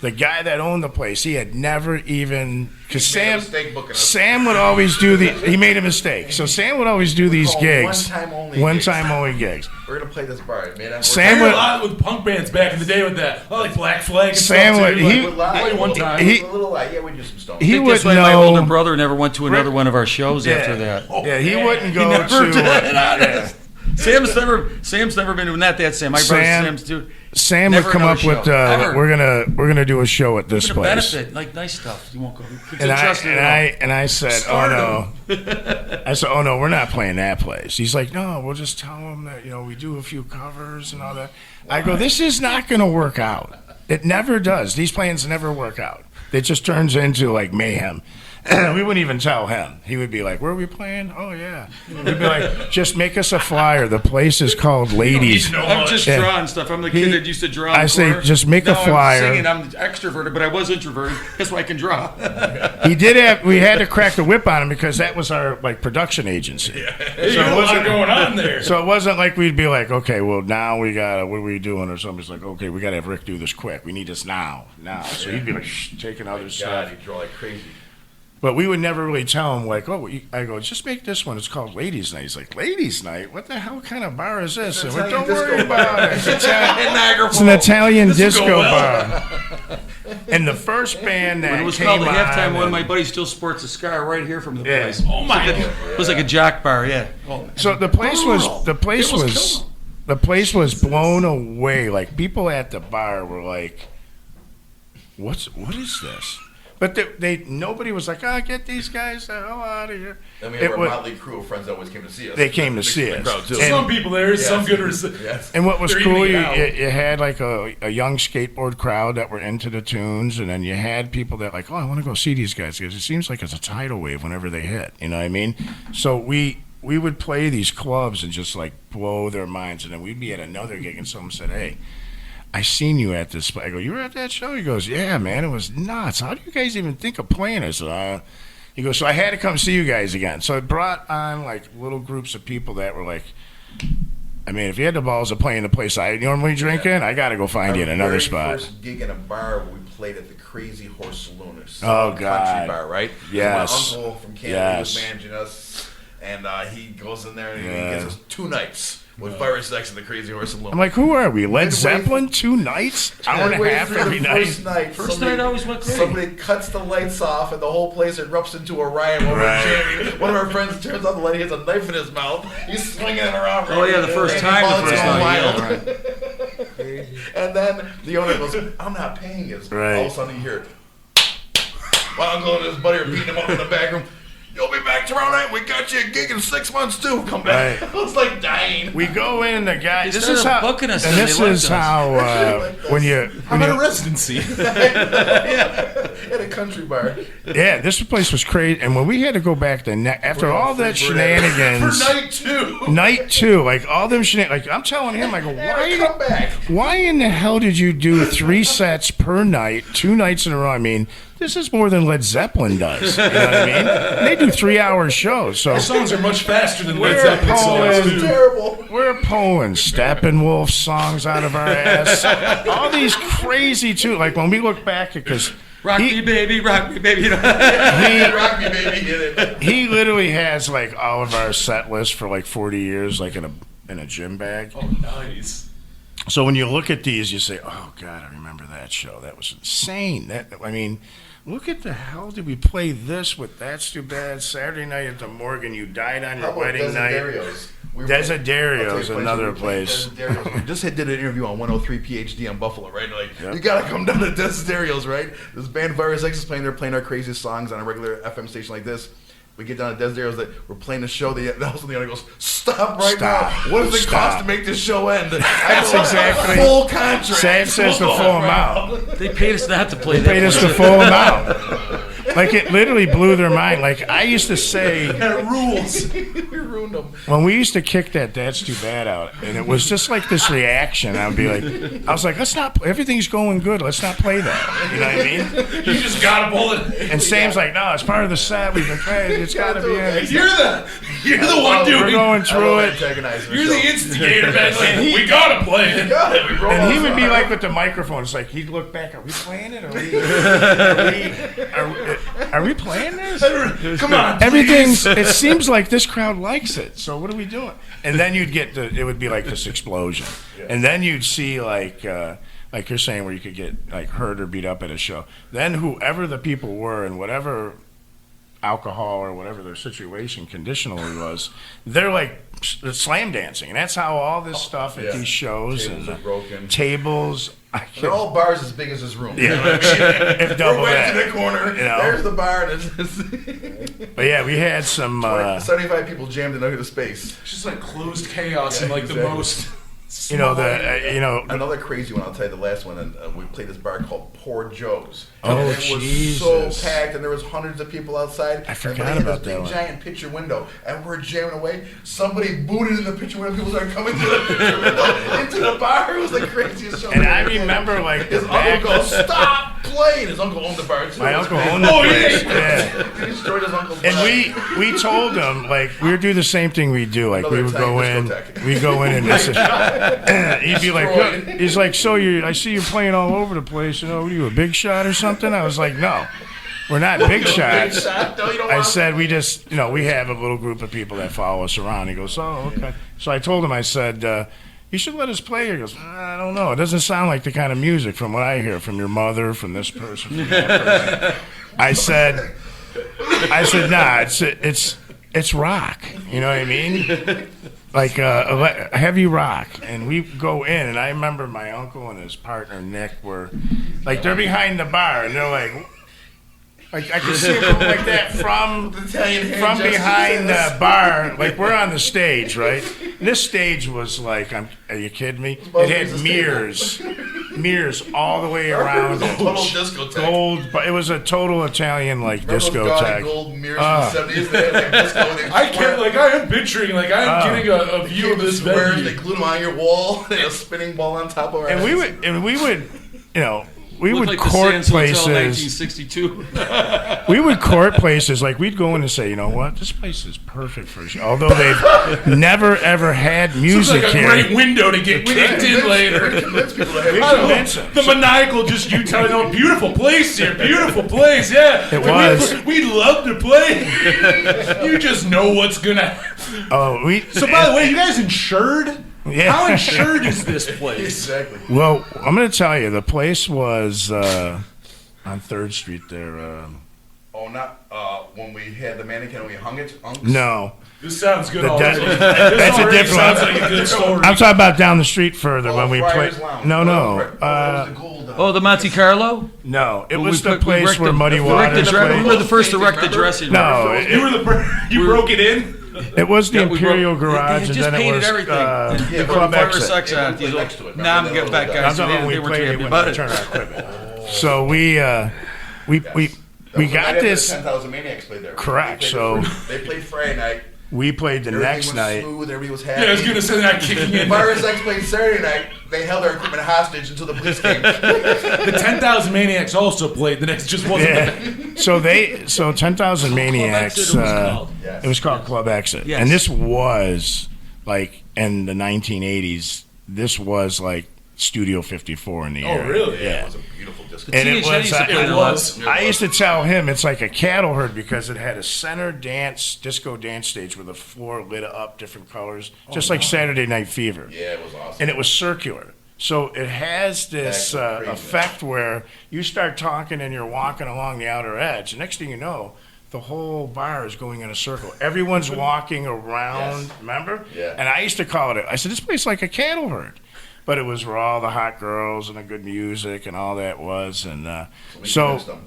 the guy that owned the place, he had never even because He made a mistake booking us. Sam would always do he made a mistake. So Sam would always do these called gigs, one-time only gigs. gigs. We're gonna play this bar, man. Sam I would- did a lot with punk bands back in the day with that. Oh, like Black Flag and Sam stuff would- too. he- Like, played one time. he- a little light. Yeah, we do some stone. He I think would that's why my older know. brother never went to another one of our shows after that. Yeah, he wouldn't go never to. did, honest. Sam's never been not that Sam. My brother Sam- Sam's too. Sam Never would come another up with. show. Ever. We're gonna do a show at this It's a place. benefit, like nice stuff. You won't go. And I said, oh no. I said, oh no, we're not playing that place. He's like, no, we'll just tell him that we do a few covers and all that. I go, this is not going to work out. It never does. These plans never work out. It just turns into like mayhem. We wouldn't even tell him. He would be like, where are we playing? Oh yeah. We'd be like, just make us a flyer. The place is called Ladies. I'm just Yeah. drawing stuff. I'm the kid that used to draw. I in say, corner. just make a Now flyer. I'm singing. I'm extroverted, but I was introverted. That's why I can draw. He did have. We had to crack the whip on him because that was our production agency. There's a lot going on there. So it wasn't like we'd be like, okay, well now we got what are we doing? Or somebody's like, okay, we got to have Rick do this quick. We need this now. So he'd be like, shh, taking other God, stuff. you draw like crazy. But we would never really tell him like, I go, just make this one. It's called Ladies Night. He's like, Ladies Night? What the hell kind of bar is this? And we're, don't worry about it. It's an Italian disco bar. And the first band that When it was came called the on, halftime, one of my buddies still sports a scar right here from the Yeah. place. Oh my God. It was like a jock bar, yeah. Oh. So the place was blown away. Like people at the bar were like, what is this? But nobody was like, get these guys the hell out of here. Then we have our motley crew of friends that always came to see us. They came to see Mixed us. crowd, too. And- Some people there, some good. Yes. And what was They're cool, eating you it out. had like a young skateboard crowd that were into the tunes, and then you had people that like, I want to go see these guys because it seems like it's a tidal wave whenever they hit. You know what I mean? So we would play these clubs and just like blow their minds, and then we'd be at another gig, and someone said, "Hey, I seen you at this." I go, "You were at that show?" He goes, "Yeah, man, it was nuts. How do you guys even think of playing?" I said, he goes, "So I had to come see you guys again." So it brought on like little groups of people that were like, I mean, if you had the balls of playing the place I normally drink in, I got to go find you in another spot. First gig in a bar, we played at the Crazy Horse Saloon. Oh, Country God. bar, right? Yes. My uncle from Canada was Yes. managing us, and he goes in there and Yeah. he gets us 2 nights with Virus X in the Crazy Horse Saloon. I'm like, who are we? Led Midway- Zeppelin? 2 nights? Hour and a Midway half through every the night? First night, First somebody- night always went great. Somebody cuts the lights off, and the whole place erupts into a riot while Right. we're jamming. One of our friends turns on the light. He has a knife in his mouth. He's swinging it around. Oh, yeah, the first and time, the balls first going night, wild. yeah, right. And then the owner goes, I'm not paying you. Right. All of a sudden you hear, my uncle and his buddy are beating him up in the back room. You'll be back tomorrow night. We got you a gig in 6 months too. Come back. Right. I was like dying. We go in, the guy. This is started how. booking us And and this they liked is us. how when you. How when about a you residency? At a country bar. yeah, this place was crazy. And when we had to go back to after all that For shenanigans, night 2. like all them shenanigans, like I'm telling him, I go, Come back. why in the hell did you do 3 sets per night, 2 nights in a row? I mean, this is more than Led Zeppelin does. You know what I mean? And they do 3-hour shows. So Our songs are much faster than Led We're Zeppelin songs, Poland. too. Terrible. we're pulling Steppenwolf songs out of our ass. All these crazy too. Like when we look back, because Rock me, baby, rock me, baby. Rock me, baby. Get it. he literally has like all of our set list for like 40 years, like in a gym bag. Oh, nice. So when you look at these, you say, "Oh God, I remember that show. That was insane." I mean, look at the hell did we play this with? That's Too Bad. Saturday night at the Morgan. You died on your wedding night. Desiderio's another place. We just did an interview on 103 PhD on Buffalo, right? Like, you gotta come down to Desiderio's, right? This band Virus X is playing. They're playing our craziest songs on a regular FM station like this. We get down to Desiderio's, that we're playing the show. The house on the other goes, "Stop right now! What does it cost to make this show end?" That's exactly full contract. Sam says the full amount. They paid us not to play They that. paid us the full amount. Like it literally blew their mind. Like I used to say, That rules. We ruined them. when we used to kick that "That's Too Bad" out, and it was just like this reaction. I would be like, I was like, let's not. Everything's going good. Let's not play that. You know what I mean? You just gotta pull it. And Sam's like, no, it's part of the set. We've been playing. It's got to be in it. You're the one We're doing. going through it. You're the instigator, man. Like, we gotta play it. And he would be like with the microphone. It's like he'd look back. Are we playing it? Are we playing this? Come on, Everything's. It seems like this crowd likes it. So what are we doing? And then you'd get it would be like this explosion, and then you'd see like you're saying where you could get like hurt or beat up at a show. Then whoever the people were and whatever alcohol or whatever their situation conditionally was, they're like slam dancing, and that's how all this stuff at these shows Tables are broken. tables. They're all bars as big as this room. Yeah, if double We're that. went to the corner. You know? There's the bar. And But yeah, we had some. 75 people jammed into the space. It's just like closed chaos and like exactly. the most. Another crazy one, I'll tell you the last one, and we played this bar called Poor Joe's. Oh, and it Jesus. was so packed, and there was hundreds of people outside. I forgot and they had about this that big one. giant picture window, and we're jamming away. Somebody booted in the picture window. People started coming through the picture window into the bar. It was the craziest show. And I remember like his the back. uncle goes, "Stop playing!" His uncle owned the bar too. My It was uncle crazy. owned the place. Yeah. He destroyed his uncle's bar. And we told him like we would do the same thing we do. Like we Another would go in, Italian we go in and listen. He'd be like, Destroyed. "Look," he's like, "So I see you're playing all over the place. You know, what are you a big shot or something?" I was like, "No, we're not big shots." No, you don't I want said we just, we have a little group of people that follow us around. He goes, "Oh, okay." So I told him, I said, "You should let us play." He goes, "I don't know. It doesn't sound like the kind of music from what I hear from your mother, from this person, from that person." I said, "Nah, it's rock. You know what I mean? Like heavy rock." And we go in, and I remember my uncle and his partner Nick were like they're behind the bar, and they're like I could see them like that from Italian behind the bar. Like we're on the stage, right? And this stage was like, are you kidding me? It had mirrors all the way around. Total discotheque. Gold, but it was a total Italian like Remember those gaudy discotheque. gold mirrors from the 70s? They had like disco. I can't, like, I am picturing, like, I'm getting a view of this squares, venue. they glued them on your wall. They had a spinning ball on top of our And heads. we would, we would Looked like court the Sands Hotel places. 1962. We would court places like we'd go in and say, you know what, this place is perfect for a show. Although they've never ever had It's music like a here. great window to get kicked in later. Convince people to have I don't know, convince them. the maniacal, just you telling them, beautiful place here, beautiful place, yeah. It was. We'd love to play. You just know what's gonna. So by the way, you guys insured? Yeah. How insured is this place? Exactly. Well, I'm going to tell you, the place was on 3rd Street there. Oh, not when we had the mannequin and we hung it? Unks? No. This sounds good. That's That's a different sounds one. like a good story. I'm talking about down the street further Oh, when we Friars played. Lounge. No, no. that was the gold. Oh, the Monte Carlo? No, it Well, was we the put- we place wrecked where the- Muddy we wrecked the Waters dre- We played. were the first to wreck the Remember? dressing room. No, You broke it in. it was the Yeah, we Imperial broke- Garage, They and just then it painted was everything. the Yeah, Club Fire Exit. sex on it. It was next to it. Now I'm Remember getting back, that? guys. I'm talking They when we weren't played too it happy when about we it. turned our equipment. So we That we was we the got night after this. the 10,000 Maniacs played there. Correct, They so- played Friday night. We played the Everything next was night. smooth. Everybody was happy. Yeah, I was gonna say that kicking in. Virus X played Saturday night. They held our equipment hostage until the police came. The 10,000 Maniacs also played. The next just wasn't. Yeah. So 10,000 Maniacs. Exit it was called. Yes. It was called Club Exit, Yes. and this was like in the 1980s. This was like Studio 54 in the Oh, area. really? Yeah, Yeah. it was a beautiful disco. And it Teenage Head was, used to play it a lot. was. I used to tell him it's like a cattle herd because it had a center disco dance stage with the floor lit up different colors, just like Saturday Night Fever. Yeah, it was awesome. And it was circular. So it has this That's crazy. effect where you start talking and you're walking along the outer edge. The next thing you know, the whole bar is going in a circle. Everyone's walking around, Yes. remember? Yeah. And I used to call it, I said, this place is like a cattle herd. But it was where all the hot girls and the good music and all that was. And we so convinced them.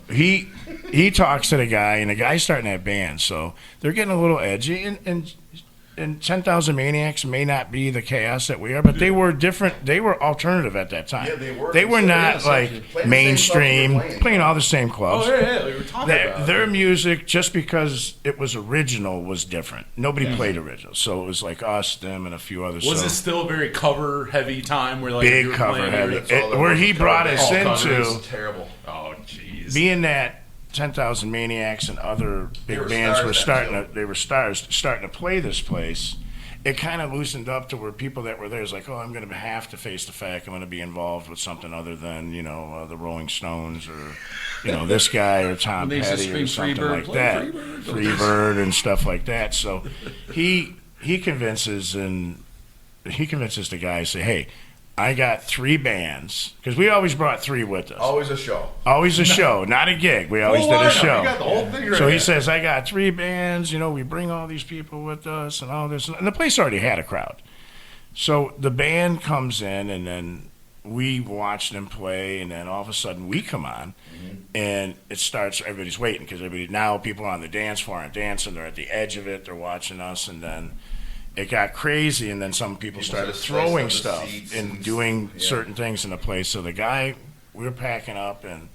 he talks to the guy, and the guy's starting that band. So they're getting a little edgy. And 10,000 Maniacs may not be the chaos that we are, but they were different. They were alternative at that time. Yeah, they were. They were So, not yeah, like playing the same mainstream, clubs we were playing all the same Oh clubs. yeah, we were talking about. Their music, just because it was original, was different. Nobody played original, so it was like us, them, and a few others. Was so it still a very cover heavy time where like big you were cover playing heavy? everything? all there Where was he was brought cover us band. All into It was terrible. Oh jeez. being that 10,000 Maniacs and other They big were bands stars were then, starting too. they were stars starting to play this place. It kind of loosened up to where people that were there is like, oh, I'm going to have to face the fact I'm going to be involved with something other than the Rolling Stones or this guy or Tom When they used to Petty or scream something Freebird, like play that, Freebird. Freebird and stuff like that. So he convinces the guy, say, hey, I got 3 bands because we always brought 3 with us. Always a show. Always a show, not a gig. We always did a show. You got the whole thing right So he there. says, I got 3 bands, we bring all these people with us and all this. And the place already had a crowd. So the band comes in, and then we watch them play, and then all of a sudden we come on, and it starts, everybody's waiting because now people are on the dance floor aren't dancing. They're at the edge of it. They're watching us, and then it got crazy, and then some people started started slicing throwing up the stuff seats and and- doing yeah. certain things in the place. So the guy, we're packing up, and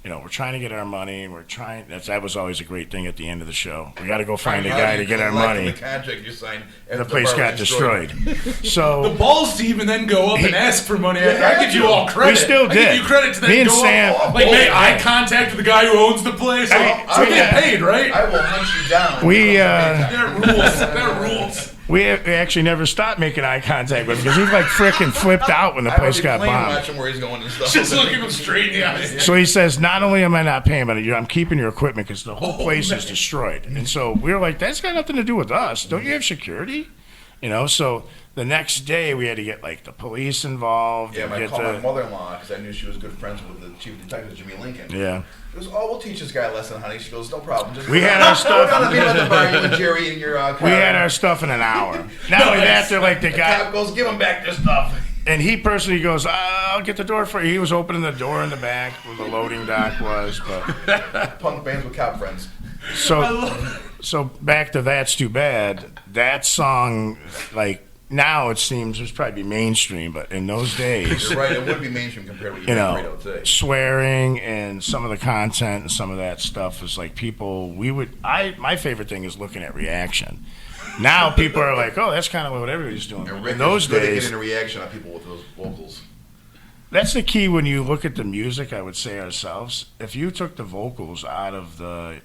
we're trying to get our money. That was always a great thing at the end of the show. We got to go find a guy to get our money. The contract you signed. The after place bar got was destroyed. the So balls to even then go up and ask for money. Yeah, I give you all credit. we still I did. give you credit to then Me and go Sam, up. Like, make eye contact with the guy who owns the place. So I they get paid, right? I will hunt you down. We, There rules. There rules. we actually never stopped making eye contact with him because he like frickin' flipped out when the I place would be got playing bombed. watching where he's going and stuff. Just looking him straight in the eyes. So he says, not only am I not paying, but I'm keeping your equipment because the whole place is destroyed. And so we were like, that's got nothing to do with us. Don't you have security? So the next day we had to get like the police involved. Yeah, and I get called my the, mother-in-law because I knew she was good friends with the chief detective, Jimmy Lincoln. yeah. She goes, oh, we'll teach this guy a lesson, honey. She goes, no problem. Just We had our stuff. Go down to the bar, you and Jerry and your car. We had our stuff in an hour. Not only that, they're like the The guy, cop goes, give him back their stuff. and he personally goes, I'll get the door for you. He was opening the door in the back where the loading dock was. But Punk bands with cop friends. so back to That's Too Bad. That song, like now it seems it's probably mainstream, but in those days, You're right, it would be mainstream compared to what you hear on the radio today. swearing and some of the content and some of that stuff is like my favorite thing is looking at reaction. Now people are like, oh, that's kind of what everybody's doing. And Rick In those is good at days, getting a reaction on people with those vocals. that's the key when you look at the music, I would say ourselves. If you took the vocals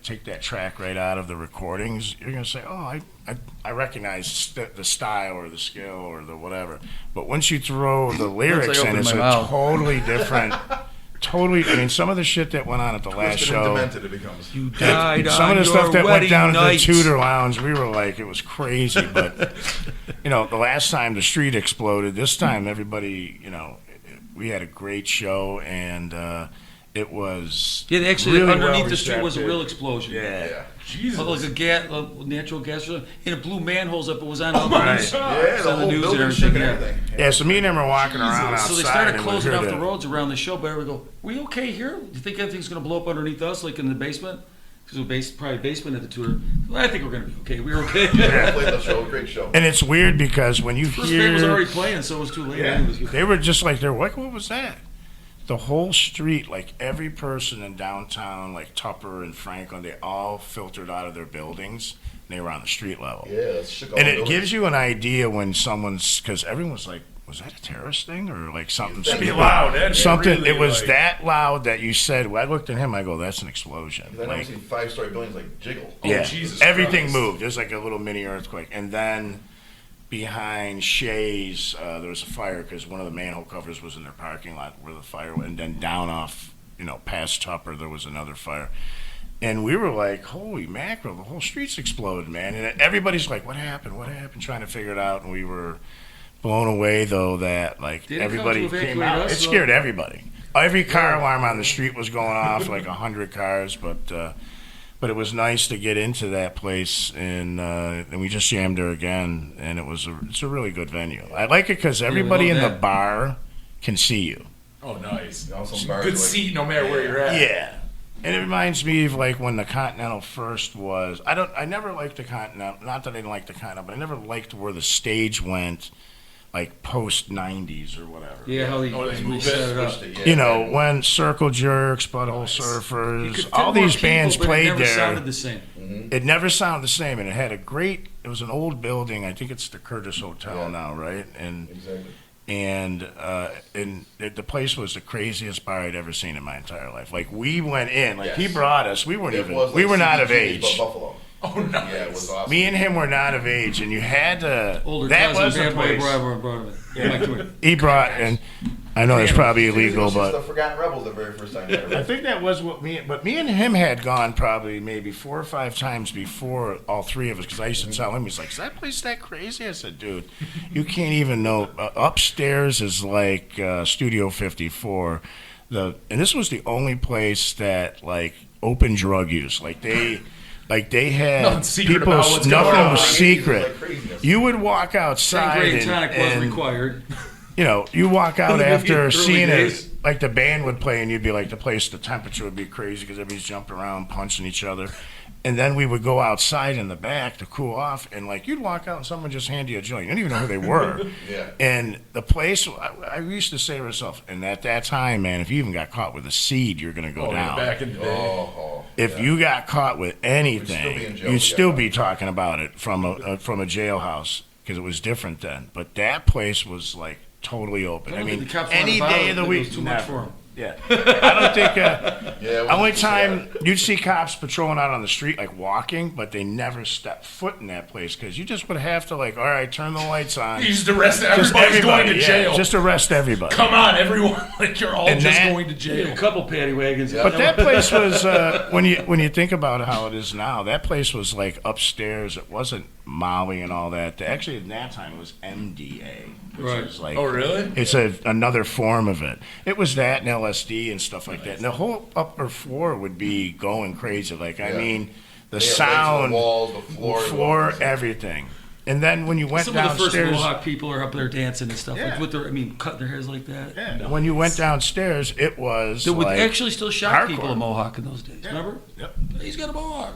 take that track right out of the recordings, you're going to say, oh, I recognize the style or the skill or the whatever. But once you throw the lyrics in, open it's my a mouth. totally different, some of the shit that went on at the last Twisted and show. demented it becomes. You died Some on of the your stuff that went wedding down night. at the Tudor Lounge, we were like, it was crazy. But, the last time the street exploded, this time everybody, we had a great show, and it was Yeah, they actually really underneath the street was a well-receptive. real explosion. Yeah. Jesus. Like a natural gas, and it blew manholes up. It was on the Right. news. Yeah, It's the on the whole news and building shook everything. and Yeah. everything. Yeah, so me and him are walking around outside. So they started and we closing heard off the it. roads around the show, but we go, we okay here? Do you think everything's going to blow up underneath us, like in the basement? Because we're probably basement at the tour. Well, I think we're going to be okay. We were okay. Yeah, played the show, great show. And it's weird because when you First band was hear, already playing, so it was too late. Yeah. Anyways. they were just like, they're like, what was that? The whole street, like every person in downtown, like Tupper and Franklin, they all filtered out of their buildings. And they were on the street level. Yeah, it shook all And the it buildings. gives you an idea when someone's, because everyone's like, was that a terrorist thing or like something? That'd be speaking- loud. That'd be Something. really, It was like- that loud that you said. Well, I looked at him. I go, that's an explosion. I've never Like, seen 5-story buildings like jiggle. yeah, Jesus everything Christ. moved. There's like a little mini earthquake, and then behind Shay's, there was a fire because one of the manhole covers was in their parking lot where the fire went, and then down off, past Tupper, there was another fire. And we were like, holy mackerel, the whole street's exploded, man. And everybody's like, what happened? What happened? Trying to figure it out. And we were blown away, though, that like Did it come everybody to came evacuate out. us, It though? scared everybody. Every car alarm on the street was going off, like 100 cars. But it was nice to get into that place, and we just jammed there again, and it's a really good venue. I like it because everybody in love the that. bar can see you. Oh, nice. Now some bars Good are like- seat no matter where you're at. Yeah. And it reminds me of like when the Continental first was. I never liked the Continental. Not that I didn't like the Continental, but I never liked where the stage went, like post '90s or whatever. Yeah, how they set it up. Switched it, yeah. When Circle Jerks, Butthole Nice. You Surfers, could fit all more these people, bands but it played never there. sounded the same. It never sounded the same, and it had it was an old building. I think it's the Curtis Hotel Yeah. now, right? Exactly. And the place was the craziest bar I'd ever seen in my entire life. Like we went in, like he Yes. brought us. We weren't It even. was We like were not of CBGB's, but age. Buffalo. Oh, nice. Yeah, it was awesome. Me and him were not of age, and you had to. Older that cousin, was the bad boy place. Brian brought him in. Mike Twig. He brought, and I know it's probably illegal, It was just but the Forgotten Rebels the very first time there. I think that was what me. But me and him had gone probably maybe 4 or 5 times before all three of us, because I used to tell him, he's like, "Is that place that crazy?" I said, "Dude, you can't even know. Upstairs is like Studio 54. And this was the only place that like open drug use. Like they had Nothing secret people. about what's Nothing going on. was secret. Like craziness. You would walk 10 outside grade and, tonic wasn't and required. you walk out In the after early seeing days. it, like the band would play, and you'd be like, the temperature would be crazy because everybody's jumping around, punching each other. And then we would go outside in the back to cool off, and like you'd walk out and someone just hand you a joint. You didn't even know who they were. Yeah. And the place, I used to say to myself, and at that time, man, if you even got caught with a seed, you're going to go Oh, yeah, down. back in the day. Oh, If yeah. you got caught with be in anything, jail you'd if you still got be talking about it from a jailhouse because it was different then. But that place was like totally open. I I don't mean, think the cops wanted any to bother day him of the because it week, was too much never. for him. Yeah, I don't think. Yeah, it was Only just time sad. you'd see cops patrolling out on the street, like walking, but they never stepped foot in that place because you just would have to, like, all right, turn the lights on. You just arrest Just everybody's going to yeah, jail. just arrest everybody. Come on, everyone. Like, you're all And just that- going to jail. A couple paddy wagons. But that place was when you think about how it is now. That place was like upstairs. It wasn't Molly and all that. Actually, in that time, it was MDA, which Right. is like Oh, really? it's another form of it. It was that and LSD and stuff like that. And the whole upper floor would be going crazy. Like I Yeah. mean, the They had lights on sound, the walls, the floor, everything. And then when you went Some of the first downstairs, Mohawk people are up there dancing and stuff, Yeah. like with their, cutting their hairs like that. yeah, when you went downstairs, it was They would like, actually still shock people hardcore. in Mohawk in those days. Remember? Yep. He's got a Mohawk.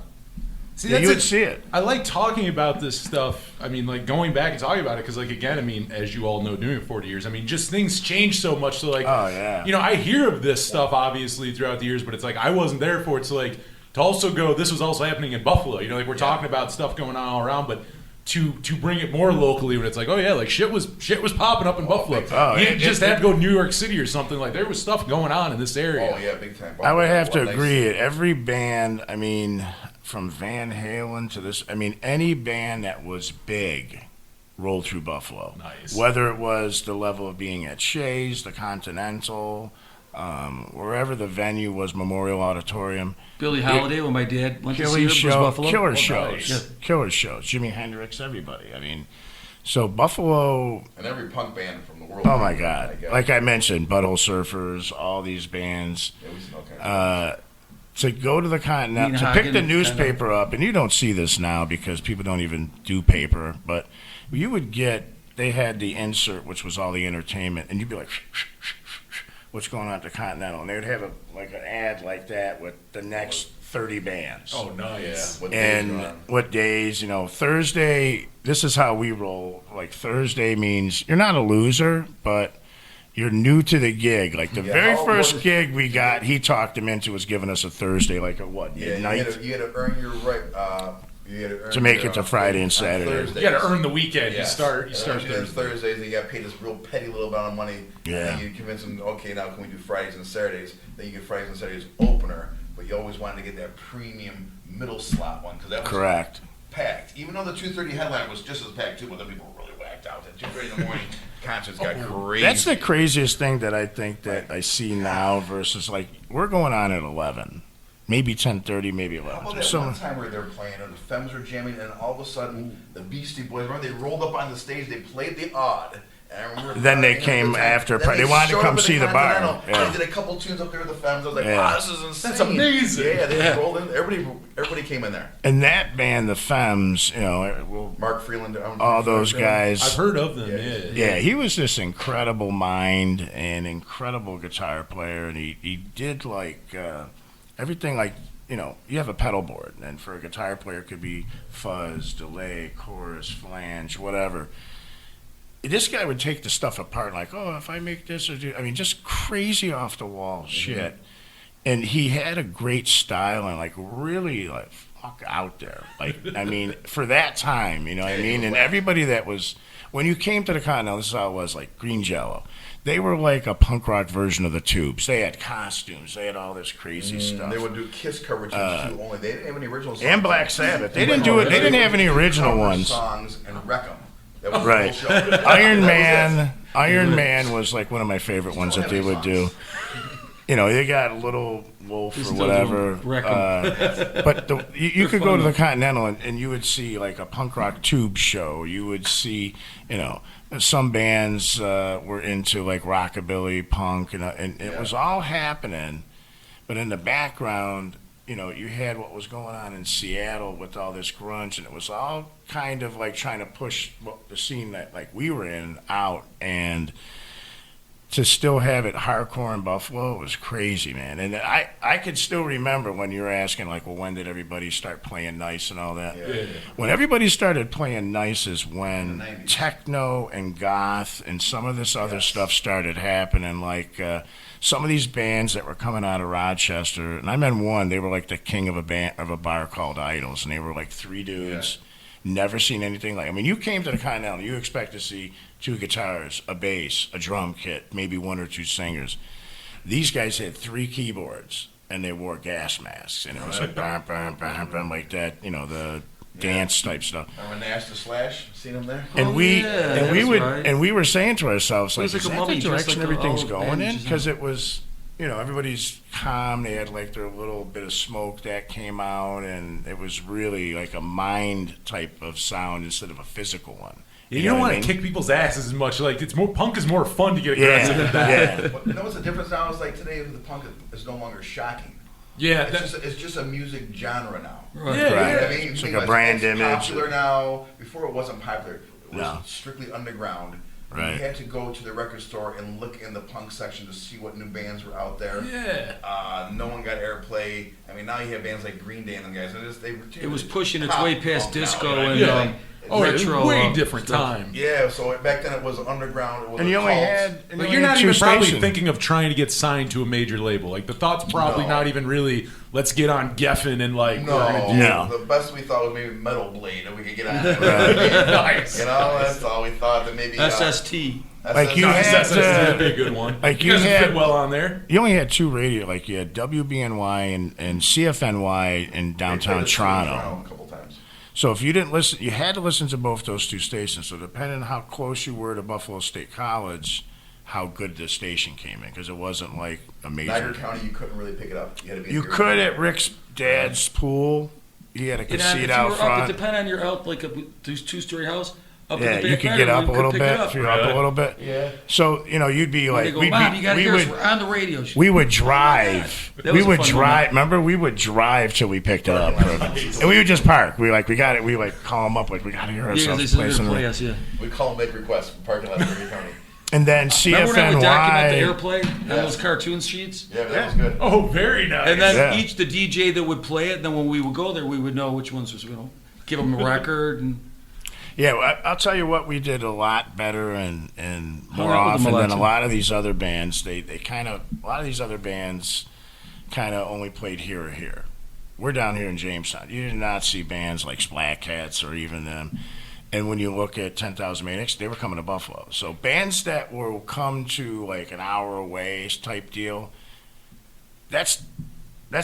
See, Yeah, that's you would it. see it. I like talking about this stuff. I mean, like going back and talking about it because, like, again, I mean, as you all know, doing it 40 years, I mean, just things change so much. So, like, Oh, yeah. you know, I hear of this stuff obviously throughout the years, but it's like I wasn't there for it. So, like, to also go, this was also happening in Buffalo. You know, like we're talking about stuff going on all around, but to bring it more locally, when it's like, oh yeah, like shit was popping up in Buffalo. Oh, you it- just it- had to go to New York City or something. Like there was stuff going on in this area. Oh yeah, big time. I would have to What, nice- agree. Every band, I mean, from Van Halen to this, I mean, any band that was big rolled through Buffalo. Nice. Whether it was the level of being at Shays, the Continental, wherever the venue was, Memorial Auditorium. Billie Holiday, when my dad went to see her, Killer was show, Buffalo. killer Oh, shows, nice. killer shows. Jimi Hendrix, everybody. I mean, So Buffalo, And every punk band from the world. oh my God! Like I mentioned, Butthole Surfers, all these bands. Yeah, we smoke it. To go to the Continental, Nina to pick the Hagen, newspaper up, and you don't see this now because people don't even do paper, but you would get, they had the insert, which was all the entertainment, and you'd be like, what's going on at the Continental? And they would have an ad like that with the next 30 bands. Oh, nice. What days are And on. what days, Thursday, this is how we roll. Like Thursday means you're not a loser, but you're new to the gig. Like the Yeah, very how- first what is- gig we got, he talked him into was giving us a Thursday, like a what, Yeah, midnight? you had to earn your right. You had to earn To make your, it to Friday and Saturday. Thursdays. You got to earn the weekend. Yes. You start And then Thursday. Thursdays, and you got paid this real petty little amount of money. Yeah. And then you convince them, okay, now can we do Fridays and Saturdays? Then you get Fridays and Saturdays opener, but you always wanted to get that premium middle slot one because that was Correct. packed. Even though the 2:30 headline was just as packed too, but then people were really whacked out. At 2:30 in the morning, concerts got crazy. That's the craziest thing that I think that I see now versus like we're going on at 11, maybe 10:30, maybe How 11. about that So one time where they were playing and the Femmes were jamming and all of a sudden the Beastie Boys, remember they rolled up on the stage, they played the odd. And I remember Then they crying came at the time. after, Then they wanted to showed come up at see the bar. Continental, Yeah. and they did a couple tunes up there with the Femmes. I was like, Yeah. wow, this is insane. That's amazing. Yeah, they rolled in. Everybody came in there. and that band, the Femmes, well, Mark Freeland. all those guys. I've heard of them. Yeah. Yeah. Yeah, he was this incredible mind and incredible guitar player, and he did like everything. Like you have a pedal board, and for a guitar player, it could be fuzz, delay, chorus, flange, whatever. This guy would take the stuff apart, like, oh, if I make this or do, I mean, just crazy off the wall shit. And he had a great style and like really like fuck out there. Like, I mean, for that time, you know what I mean? And everybody that was, when you came to the Continental, this is how it was, like Green Jello. They were like a punk rock version of the Tubes. They had costumes. They had all this crazy stuff. They would do Kiss coverage too. Only they didn't have any original songs. And Black Sabbath. They didn't do it. They didn't have any original Cover ones. Songs and wreck 'em. That was Right. the whole show. Iron That was it. Iron Man was like one of my favorite ones that they would do. They got a Little Wolf or whatever. Wreck 'em. But you could go to the Continental and you would see like a punk rock tube show. You would see, some bands were into like rockabilly, punk, and it was all happening. But in the background, you had what was going on in Seattle with all this grunge, and it was all kind of like trying to push the scene that like we were in out, and to still have it hardcore in Buffalo was crazy, man. And I could still remember when you were asking like, well, when did everybody start playing nice and all that? Yeah. When everybody started playing nice is In when the 90s. techno and goth and some of this other stuff started happening. Like some of these bands that were coming out of Rochester, and I meant one, they were like the king of a bar called Idols, and they were like three dudes. Never seen anything like. I mean, you came to the Continental, you expect to see two guitars, a bass, a drum kit, maybe one or two singers. These guys had three keyboards, and they wore gas masks, and it was like bam, bam, bam, bam, like that. The dance type stuff. Remember Nash the Slash? Seen him there? And Oh, we yeah, and we that's would right. and we were saying to ourselves It like, was like is a that mummy, the just direction like a everything's old going in? band, Because it was, everybody's calm. They had like their little bit of smoke that came out, and it was really like a mind type of sound instead of a physical one. You don't know what want I to mean? kick people's asses as much. Like punk is more fun to get aggressive than that. Yeah. But you know what's the difference now? Is like today the punk is no longer shocking. Yeah, It's just a music genre now. Right. Yeah, You know Right. what I mean? It's Think like a about it, brand it's image. Popular now. Before it wasn't popular. It was No. strictly underground. Right. You had to go to the record store and look in the punk section to see what new bands were out there. Yeah. No one got airplay. I mean, now you have bands like Green Day and them guys. It was pushing its pop way past punk now, disco right? and Yeah. Oh, it's retro. way different stuff. time. Yeah, so back then it was underground. It was And you only had. and But you you're only not had even two probably stations. thinking of trying to get signed to a major label. Like the thought's probably No. not even really, let's get on Geffen and like, No, we're gonna do No. the best we thought was maybe Metal Blade, and we could get on. Nice. That's all we thought. That maybe SST. Like you Nice, had, that'd be a good one. like you you guys would had- fit well on there. You only had two radio, like you had WBNY and CFNY in downtown Toronto. A couple times. So if you didn't listen, you had to listen to both those two stations. So depending on how close you were to Buffalo State College, how good the station came in, because it wasn't like a Niagara major. County, you couldn't really pick it up. You had to be. You could at Rick's dad's pool. He had a If seat you out were up, it front. depended on your out, like a two-story house. Up in Yeah, the you back could yard, get up we a little could pick it bit up. if you're up a little bit. Yeah. So, you'd be They like, go, Mom, you got to hear us. We're on the radio. we would drive. That We was a would fun drive. moment. Remember, we would drive till we picked it up. And we would just park. We got it. We call them up like, we got to hear Yeah, 'cause they ourselves said play they're something. play us, yeah. We call them make requests for parking lot in Greene County. And then Remember when I would document the CFNY. airplay on those cartoon sheets? Yeah, that was good. Oh, very nice. And then Yeah. the DJ that would play it, then when we would go there, we would know which ones was, give them a record. And Yeah, well, I'll tell you what, we did a lot better and more out with them often a lot, than a too. lot of these other bands. A lot of these other bands kind of only played here or here. We're down here in Jamestown. You did not see bands like Splat Cats or even them. And when you look at 10,000 Maniacs, they were coming to Buffalo. So bands that will come to like an hour away type deal, that's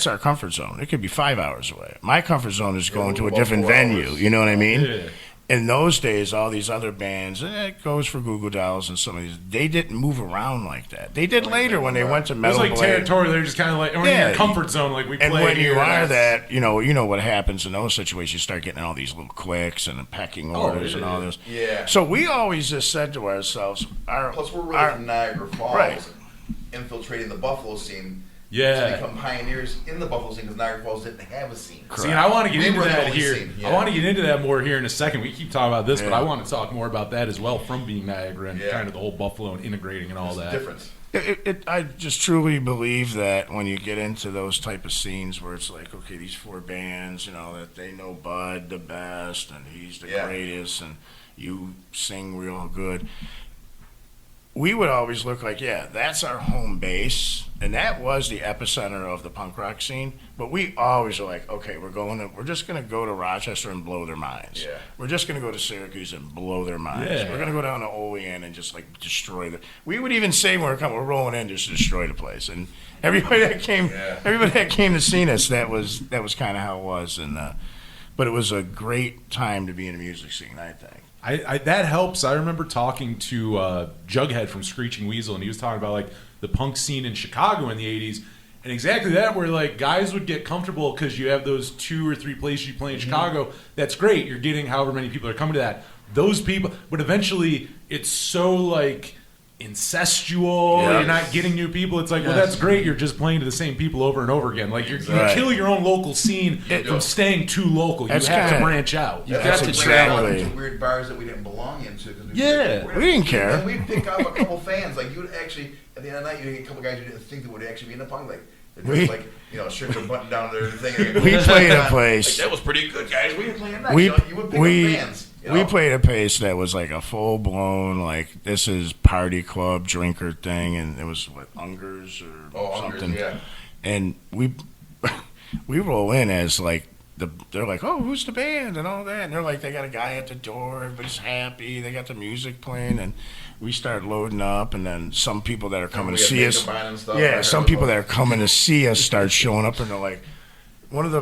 our comfort zone. It could be 5 hours away. My comfort zone is going to a different multiple venue. hours. You know what I mean? Yeah. In those days, all these other bands, and it goes for Goo Goo Dolls and some of these, they didn't move around like that. They did later when they went to It was Metal like Blade. territory. They're just kind of like, or in Yeah. your comfort zone, like we play And when you here, are that's- that, you know what happens in those situations. You start getting all these little clicks and pecking orders and all this. Yeah. So we always just said to ourselves, Plus, we're really from Niagara Falls, Right. infiltrating the Buffalo scene. Yeah. To become pioneers in the Buffalo scene because Niagara Falls didn't have a scene. See, and I want to get We into were the that only here. scene, yeah. I want to get into that more here in a second. We keep talking about this, but Yeah. I want to talk more about that as well from being Niagara and Yeah. kind of the whole Buffalo and integrating and all It's that. different. I just truly believe that when you get into those type of scenes where it's like, okay, these four bands, that they know Bud the best and he's the Yeah. greatest and you sing real good. We would always look like, yeah, that's our home base, and that was the epicenter of the punk rock scene. But we always are like, okay, we're just gonna go to Rochester and blow their minds. Yeah. We're just gonna go to Syracuse and blow their minds. Yeah. We're gonna go down to Olean and just like destroy the. We would even say when we're rolling in just to destroy the place. And everybody that came, Yeah. to see us, that was kind of how it was. And but it was a great time to be in the music scene, I think. I that helps. I remember talking to Jughead from Screeching Weasel, and he was talking about like the punk scene in Chicago in the '80s, and exactly that, where like guys would get comfortable because you have those 2 or 3 places you play in Chicago. That's great. You're getting however many people are coming to that. Those people, but eventually it's so like incestual. Yeah. You're not getting new people. It's like, well, Yes. that's great. You're just playing to the same people over and over again. Like you Right. kill your own local scene from staying too local. You That's have to kinda- branch out. You That's got to exactly- travel. Into weird bars that we didn't belong into. 'Cause Yeah. We didn't care. And we'd pick up a couple fans. Like, you would actually, at the end of the night, you'd get a couple guys you didn't think that would actually be in the punk. Like, they're We- just like, shirts are buttoned down to their thing. We played a Like, place. that was pretty good, guys. We were playing nice. We You would pick up fans. we played a place that was like a full blown like this is party club drinker thing, and it was what Ungers or something. Yeah. And we roll in as like they're like, oh, who's the band and all that, and they're like, they got a guy at the door, everybody's happy, they got the music playing, and we start loading up, and then some people that are coming to see us, some people that are coming to see us start showing up, and they're like, I remember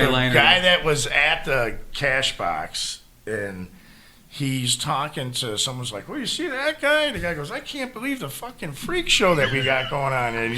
the Liner. guy that was at the cash box, and he's talking to someone's like, well, you see that guy? The guy goes, I can't believe the fucking freak show that we got going on. And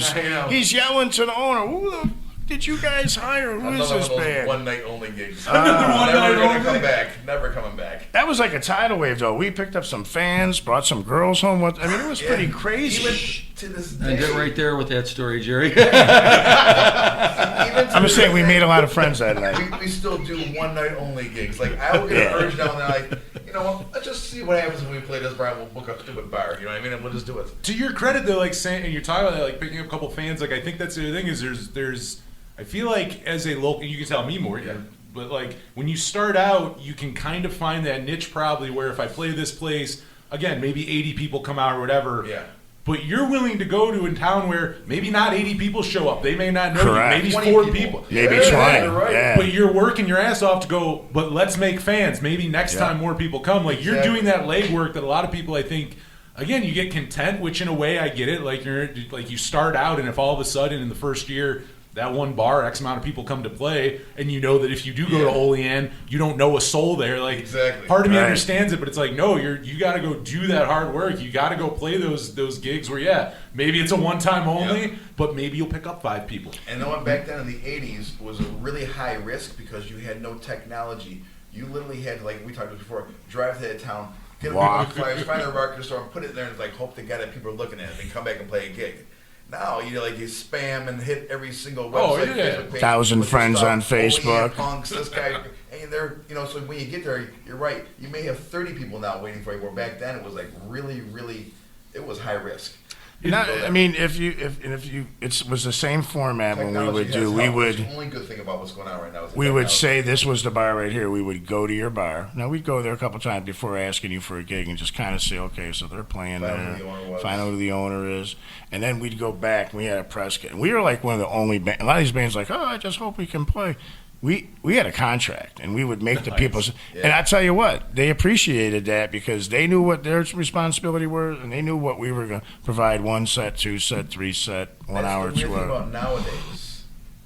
he's yelling to the owner, who the fuck did you guys hire? Who is this band? One night only gigs. one Never night gonna only? come back. Never coming back. That was like a tidal wave, though. We picked up some fans, brought some girls home. It was pretty Yeah. crazy. Even to this day. And get right there with that story, Jerry. Even to I'm just saying we this made day, a lot of friends that night. we still do one night only gigs. Like, I will get an urge down there, like, you know what? Let's just see what happens when we play this bar. We'll book a stupid bar. You know what I mean? And we'll just do it. To your credit, though, like saying, and you're talking about that, like picking up a couple fans. Like I think that's the other thing is there's. I feel like as a local, you can tell me more. Yeah. But like when you start out, you can kind of find that niche probably where if I play this place again, maybe 80 people come out or whatever. Yeah. But you're willing to go to a town where maybe not 80 people show up. They may not know Correct. you. Maybe 20 4 people. people. Maybe Yeah, 20. you're right. Yeah. But you're working your ass off to go, but let's make fans. Maybe next Yeah. time more people come. Like you're Exactly. doing that legwork that a lot of people, I think, again, you get content, which in a way I get it. Like you start out, and if all of a sudden in the first year that one bar, X amount of people come to play, and you know that if you do go to Olean, you don't know a soul there. Like Exactly. part of me Right. understands it, but it's like no, you got to go do that hard work. You got to go play those gigs where maybe it's a one time only, Yeah. but maybe you'll pick up 5 people. And knowing back then in the 80s was a really high risk because you had no technology. You literally had, like we talked about before, drive to that town, Get walk. flyers, find a record store, and put it there, and like hope to God that people are looking at it, and come back and play a gig. Now you spam and hit every single website, Facebook page, 1,000 with friends stuff. on Facebook. Punks, this guy, and they're so when you get there, you're right. You may have 30 people now waiting for you. Where back then it was like really, it was high risk. I mean, if it was the same format when we would do, we would. The only good thing about what's going on right now is we would say this was the bar right here. We would go to your bar. Now we'd go there a couple times before asking you for a gig and just kind of say, okay, so they're playing there. Find out who the owner is, and then we'd go back. We had a press kit. And we were like one of the only bands. A lot of these bands like, oh, I just hope we can play. We had a contract, and we would make the people. Yeah. And I tell you what, they appreciated that because they knew what their responsibility were, and they knew what we were going to provide: 1 set, 2 set, 3 set, 1 hour, 2 hours. About nowadays,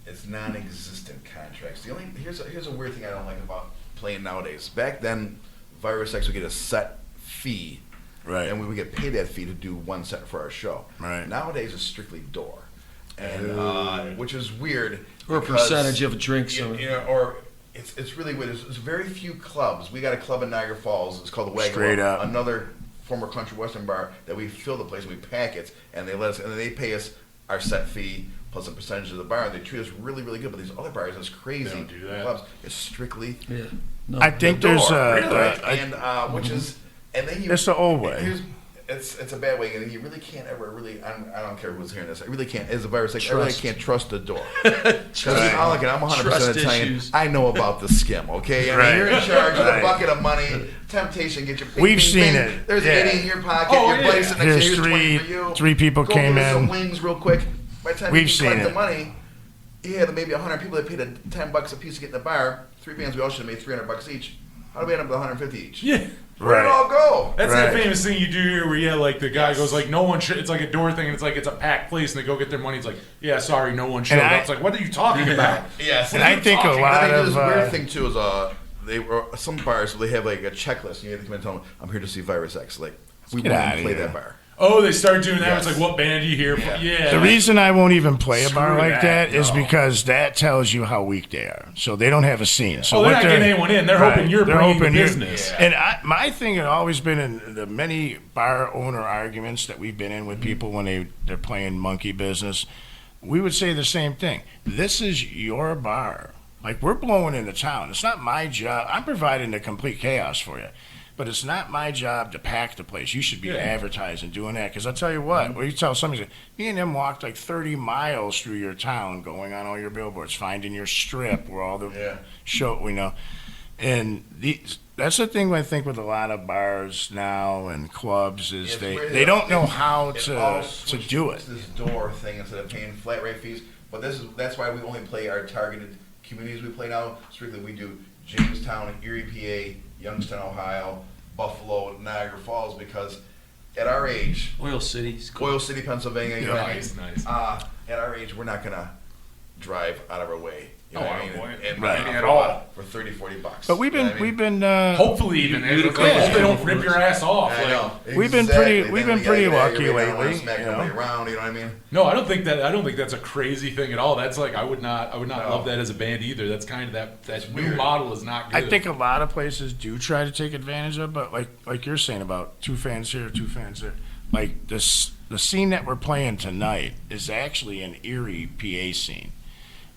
it's non-existent contracts. Here's a weird thing I don't like about playing nowadays. Back then, Virus X would get a set fee, right, and we would get paid that fee to do 1 set for our show. Right. Nowadays, it's strictly door, and which is weird. Or a percentage of a drink. Or it's really weird. There's very few clubs. We got a club in Niagara Falls. It's called the Wagon. Straight up. Another former country western bar that we fill the place and we pack it, and they let us, and they pay us our set fee plus a percentage of the bar. They treat us really, really good. But these other bars, it's crazy. They don't do that. Clubs, it's strictly. Yeah. No. I think there's which is, and then it's the old way. It's a bad way, and you really can't ever really. I don't care who's hearing this. I really can't. As a Virus X, I really can't trust the door. Because I'm 100% Italian. I know about the skim. Okay, I mean, you're in charge of a bucket of money. Temptation, get your. We've seen it. There's 80 in your pocket. Your place, and next Here's to you, 20 for you. 3 people Go came get us in. some wings real quick. By the time We've you seen collect it. the money, you had maybe 100 people that paid $10 a piece to get in the bar. 3 bands, we all should have made $300 each. How do we end up with 150 each? Yeah. Where'd it all go? That's that famous thing you do here where, the guy goes like, no one should, it's like a door thing, and it's like, it's a packed place, and they go get their money. It's like, yeah, sorry, no one showed up. It's like, what are you talking about? Yes. And I think a lot of... This weird thing, too, is some bars, they have like a checklist, and you have to come and tell them, I'm here to see Virus X. Like, we want to play that bar. Oh, they start doing that. Yes. It's like, what band are you here for? Yeah. The reason I won't even play a bar like that is because that tells you how weak they are. So they don't have a scene. So they're not getting anyone in. They're hoping you're bringing the business. And my thing had always been in the many bar owner arguments that we've been in with people when they're playing monkey business. We would say the same thing. This is your bar. Like, we're blowing into town. It's not my job. I'm providing the complete chaos for you. But it's not my job to pack the place. You should be advertising, doing that. Because I'll tell you what, when you tell somebody, me and them walked like 30 miles through your town, going on all your billboards, finding your strip where all the show, And that's the thing I think with a lot of bars now and clubs is they don't know how to do it. This door thing instead of paying flat rate fees. But that's why we only play our targeted communities we play now. Strictly, we do Jamestown, Erie, PA, Youngstown, Ohio, Buffalo, Niagara Falls, because at our age, Oil City, Pennsylvania, nice. At our age, we're not gonna drive out of our way. You know what I mean? And at all for $30-$40. But we've been hopefully even they don't rip your ass off. I know. We've been pretty lucky lately. Smack nobody around, you know what I mean? No, I don't think that's a crazy thing at all. That's like I would not love that as a band either. That's kind of that new model is not good. I think a lot of places do try to take advantage of, but like you're saying about 2 fans here, 2 fans there. Like the scene that we're playing tonight is actually an Erie, PA scene.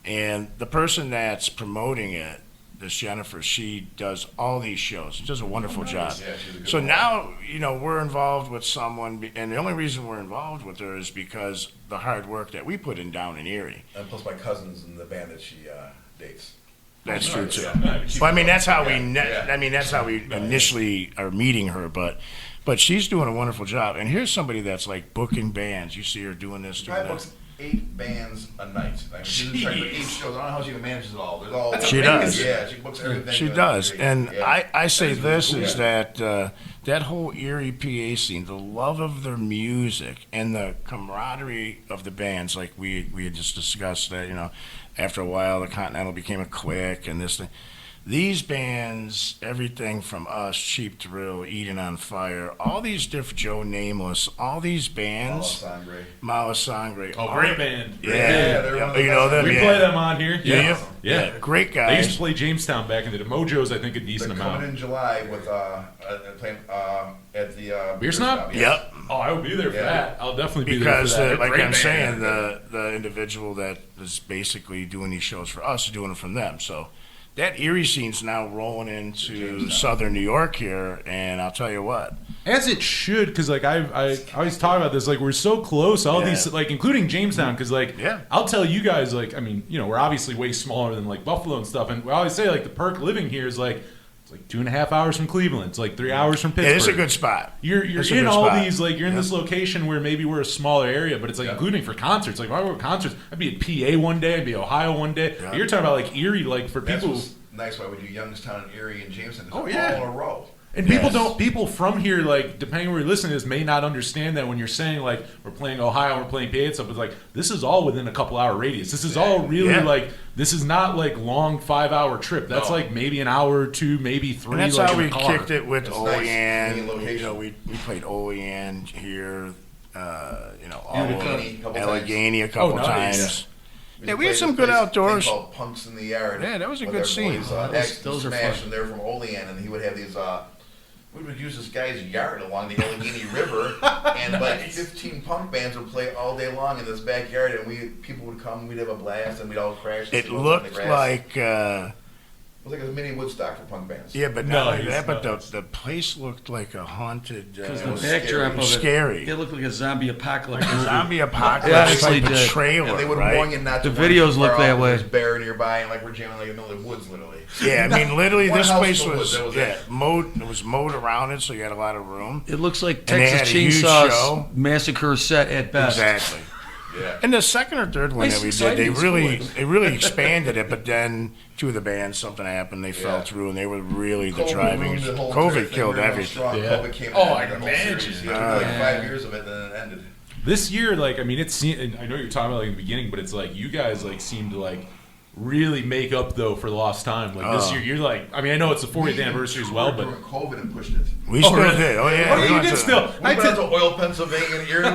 And the person that's promoting it, this Jennifer, she does all these shows. She does a wonderful job. Yeah, she's a good so one. now, we're involved with someone, and the only reason we're involved with her is because the hard work that we put in down in Erie. And plus my cousin's in the band that she dates. That's true too. Yeah. Well, I mean, that's how that's how we initially are meeting her, but she's doing a wonderful job. And here's somebody that's like booking bands. You see her doing this, doing that. Books 8 bands a night. I mean, she's in charge of 8 shows. I don't know how she even manages it all. There's all. She does. Yeah, she books everything. She does. And I say this really cool. is that whole Erie PA scene, the love of their music and the camaraderie of the bands, like we had just discussed that, after a while the Continental became a clique and this thing. These bands, everything from us, Cheap Thrill, Eden on Fire, all these different, Joe Nameless, all these bands. Mala Sangre. Oh, great band. Yeah. they're one of the You know best. them, We yeah. play them on here. Yeah. Yeah. great They used to guys. play Jamestown back in the day. Mojo's, I think, a decent They're amount. coming in July with playing at the Beer Snob? yes. Yep. Oh, I would be there for Yeah. that. I'll definitely be Because, there for that. like Great I'm band. saying, the individual that is basically doing these shows for us is doing it from them. So that Erie scene's now rolling into southern New York here, and I'll tell you what. As it should, because like I always talk about this, like we're so close. All these, like including Jamestown, because like Yeah. I'll tell you guys, like I mean, you know, we're obviously way smaller than like Buffalo and stuff, and we always say like the perk living here is like it's like 2.5 hours from Cleveland, it's like 3 hours from Pittsburgh. Yeah, it's a good spot. You're It's a in good all spot. these like you're in this location where maybe we're a smaller area, but it's like including for concerts. Like if I were concerts, I'd be at PA one day, I'd be Ohio one day. Yeah. You're talking about like Erie, like for That's people. what's nice why we do Youngstown and Erie and Jamestown. It's Oh, all yeah. in a row. And people from here, like, depending where you're listening to this, may not understand that when you're saying, like, we're playing Ohio, we're playing PA and stuff, it's like, this is all within a couple hour radius. This is all really, like, this is not, like, long 5-hour trip. That's, like, maybe an hour or two, maybe 3, And that's like, how in we a car. kicked it with It's nice, Olean. clean location. You know, we played Olean here, you know, Allegheny a couple times. Allegheny a couple nice. times. We Yeah, we played had some this good place- outdoors. thing called Punks in the Yard. Yeah, that was a with good our scene. boys, Oh, X and those are Smash, fun. and they're from Olean, and he would have these. We would use this guy's yard along the Allegheny River, and like 15 punk bands would play all day long in this backyard, and people would come, we'd have a blast, and we'd all crash. and It sit on the looked grass. like, It was like a mini Woodstock for punk bands. yeah, but not only Nice, that, but nice. the place looked like a haunted, Because It the was backdrop of it, scary. it looked like a zombie apocalypse. Zombie It apocalypse honestly type of did. trailer, And they would right? warn you not to. The run too videos far look off, that 'cause way. There's bear nearby, and like we're jamming like in the middle of the woods, literally. Yeah, I mean, literally, One this house place in the was, woods, that was yeah, it. mowed. It was mowed around it, so you had a lot of room. It looks like And they Texas had a huge Chainsaw's show. massacre set at best. Exactly. Yeah. And the second or third one Nice, that we did, they exciting story. really expanded it. But then two of the bands, something happened, they fell through, and they were really the COVID driving. ruined the whole COVID entire thing. killed We were everything. strong. Yeah. COVID came Oh, in I and can the whole imagine. series, yeah, we did like 5 years of it, and then it ended. This year, like, I mean, it's and I know you're talking about like in the beginning, but it's like you guys like seem to like really make up though for lost time. Like this year, you're like, I mean, I know it's the 40th anniversary as well, but during COVID and pushed it. We still really? did. Oh yeah. oh, we you went did to- still. We went out to Oil, Pennsylvania, and Erie.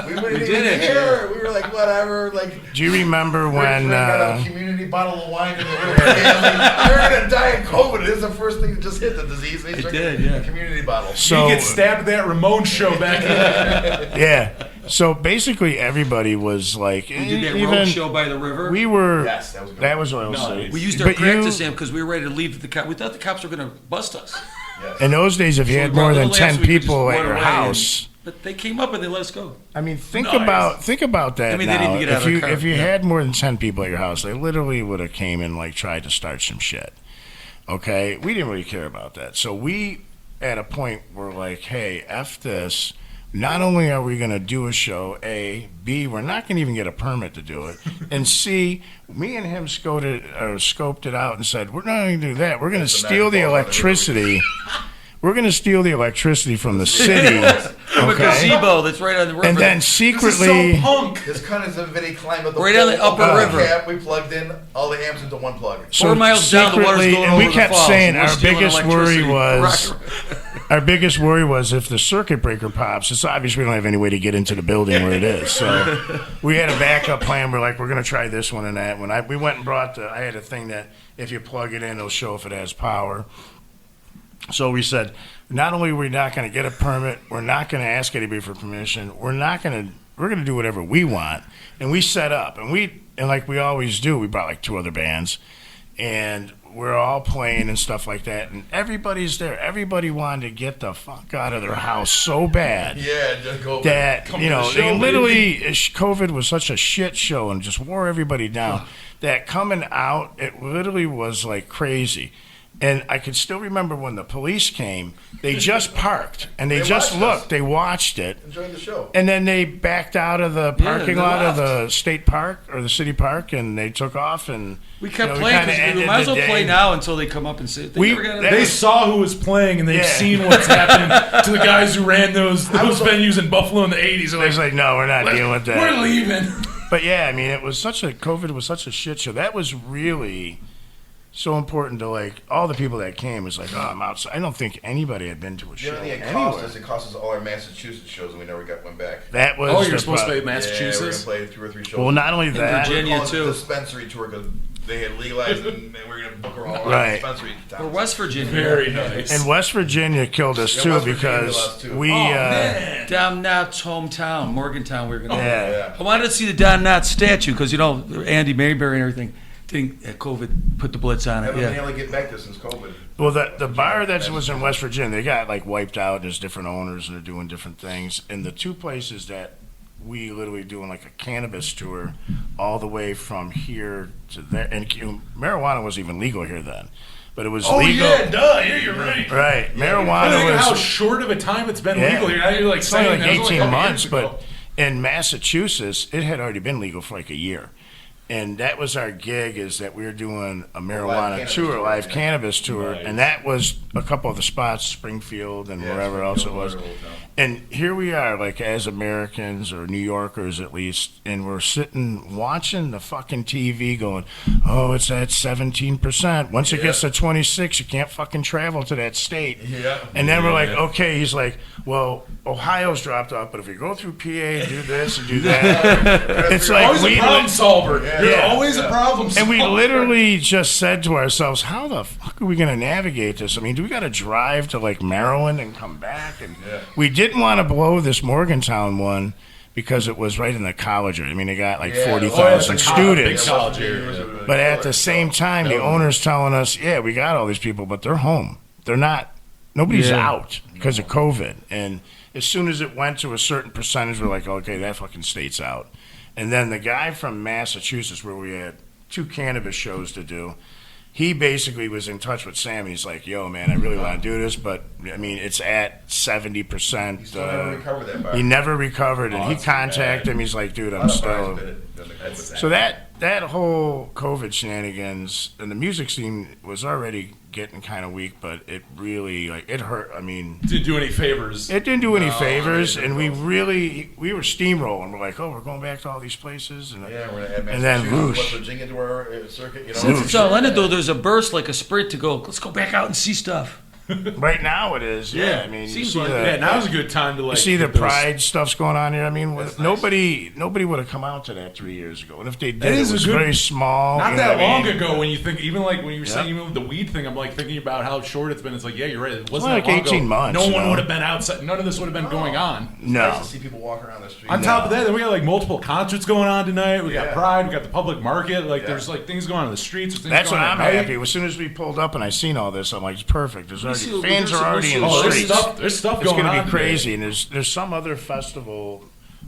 We wouldn't even did it, care. We were like, whatever. Like, Do you remember Rick when? got a community bottle of wine in the little family. You're gonna die of COVID. This is the first thing that just hit the disease. They It drank did, a yeah. community bottle. So you get stabbed at that Ramones show back in yeah. So basically, everybody was like, We did that even road show by the river. we were. Yes, that was good. That was Oil Nice. City. We used our But practice you- amp because we were ready to leave the cops. We thought the cops were going to bust us. Yes. In those days, if you So had we brought more a than little amp 10 so we could people just at run your away house. But they came up and they let us go. I mean, think Nice. about that I mean, they now. didn't get out If of the you car. if you Yeah. had more than 10 people at your house, they literally would have came and like tried to start some shit. Okay, we didn't really care about that. So we at a point were like, hey, f this. Not only are we going to do a show, A, B, we're not going to even get a permit to do it, and C, me and him scoped it out and said, we're not going to do that. We're going to That's the steal the Niagara Falls. electricity. We're going to steal the electricity from the city, From a okay? gazebo that's right on the river. And then This is secretly, so punk. His cunt is a video climbed up the Right on the pole, upper opened the river. Cap, we plugged in all the amps into one plug. 4 miles down, the water's secretly- going and we over kept the falls. saying We're our stealing biggest worry electricity. was if the circuit breaker pops, it's obvious we don't have any way to get into the building where it is. So we had a backup plan. We're like, we're going to try this one and that one. We went and brought I had a thing that if you plug it in, it'll show if it has power. So we said, not only are we not going to get a permit, we're not going to ask anybody for permission. We're going to do whatever we want. And we set up, and like we always do, we brought like 2 other bands, and we're all playing and stuff like that. And everybody's there. Everybody wanted to get the fuck out of their house so bad. Yeah, just go. That, Come you to the know, show, they literally, COVID was such a shit show and just wore everybody down that coming out, it literally was like crazy. And I could still remember when the police came, they just parked and they They just watched looked, us. they watched it, Enjoy the show. and then they backed out of the parking they lot of left. the state park or the city park and they took off and We kept you know, playing kinda because we ended might as the well play day. now until they come up and say they We- never got that They it. was- saw who was playing and they've Yeah. seen what's happening to the guys who ran those venues in Buffalo in the 80s. They're They was like, like, no, we're not dealing with that. we're leaving. But yeah, I mean, COVID was such a shit show. That was really so important to like all the people that came was like, oh, I'm outside. I don't think anybody had been to a The show only thing it anywhere. cost us, it cost us all our Massachusetts shows, and we never went back. That was Oh, you're the supposed to pro- play Yeah, Massachusetts? we're gonna play 2 or 3 shows. Well, not only In that, Virginia. We're calling it too. Dispensary tour because they had legalized and we were going to book her all Right. dispensary towns. Or West Virginia. Very nice. And West Virginia killed us Yeah, too West Virginia because killed us, too. we. Don Knotts' hometown, Morgantown. We were going to. Yeah. I wanted to see the Don Knotts statue because Andy Mayberry and everything. Think COVID put the blitz on it. Haven't been Yeah. able to get back there since COVID. Well, the bar that was in West Virginia, they got like wiped out. There's different owners and they're doing different things. And the two places that we literally doing like a cannabis tour all the way from here to there. And marijuana wasn't even legal here then, but it was legal. Yeah, you're right. Right, I marijuana think how was short of a time it's been Yeah. legal here. Now you're like it's only saying like that was 18 a couple months, years ago. but in Massachusetts, it had already been legal for like a year. And that was our gig, is that we were doing a marijuana cannabis tour, tour, live yeah. cannabis tour, Nice. and that was a couple of the spots, Springfield and wherever else it was. And here we are, like as Americans or New Yorkers at least, and we're sitting watching the fucking TV going, oh, it's at 17%. Once it gets to 26, you can't fucking travel to that state. Yeah. And then we're like, okay, he's like, well, Ohio's dropped off, but if we go through PA and do this and do that, it's like Always a problem solver. You're Yeah. always a problem solver. and we literally just said to ourselves, how the fuck are we going to navigate this? I mean, do we got to drive to like Maryland and come back? And we didn't want to blow this Morgantown one because it was right in the college area. I mean, they got like 40,000 students. Big college area. But at the same time, the owner's telling us, yeah, we got all these people, but they're home. They're not, nobody's Yeah. out because of COVID. And as soon as it went to a certain percentage, we're like, okay, that fucking state's out. And then the guy from Massachusetts, where we had 2 cannabis shows to do, he basically was in touch with Sam. He's like, yo, man, I really want to do this, but, I mean, it's at 70%. He still never recovered that bar. He never recovered, and Oh, he that's too bad. contacted him. He's like, dude, A I'm lot of bars still... did it during the COVID So that whole COVID shenanigans, and the music scene was already getting kind of weak, but it really, like, it hurt. I mean, Didn't do any favors. it didn't do any No, favors, it and didn't. we were steamrolling. We're like, oh, we're going back to all these places, and Yeah, we're at And then Massachusetts, whoosh. West Virginia to our circuit. You know, Since it's all ended, though, there's a burst like a sprint to go. Let's go back out and see stuff. right now it is. Yeah, I mean, you seems see like the, Yeah, now's a good time to like. you see the get those- pride stuff's going on here. I mean, That's nobody would have come out to that 3 years ago, and if they did, That it is a was good- very small. Not you know that what I long mean? ago, when you think, even like when you were saying, Yeah. even with the weed thing, I'm like thinking about how short it's been. It's like, yeah, you're right. It wasn't Like that long 18 ago. months, No you one know? would have been outside. None of this would have been going on. It's No. nice to see people walking around the street. On top of that, then we got like multiple concerts going on tonight. We got Yeah. Pride. We got the public market. Like Yeah. there's like things going on in the streets. Things That's going what on I'm at night. happy. As soon as we pulled up and I seen all this, I'm like, it's perfect. There's already see- fans we'll are already see- in the Oh, there's streets. stuff. There's stuff It's going going on. to be crazy, and there's some other festival.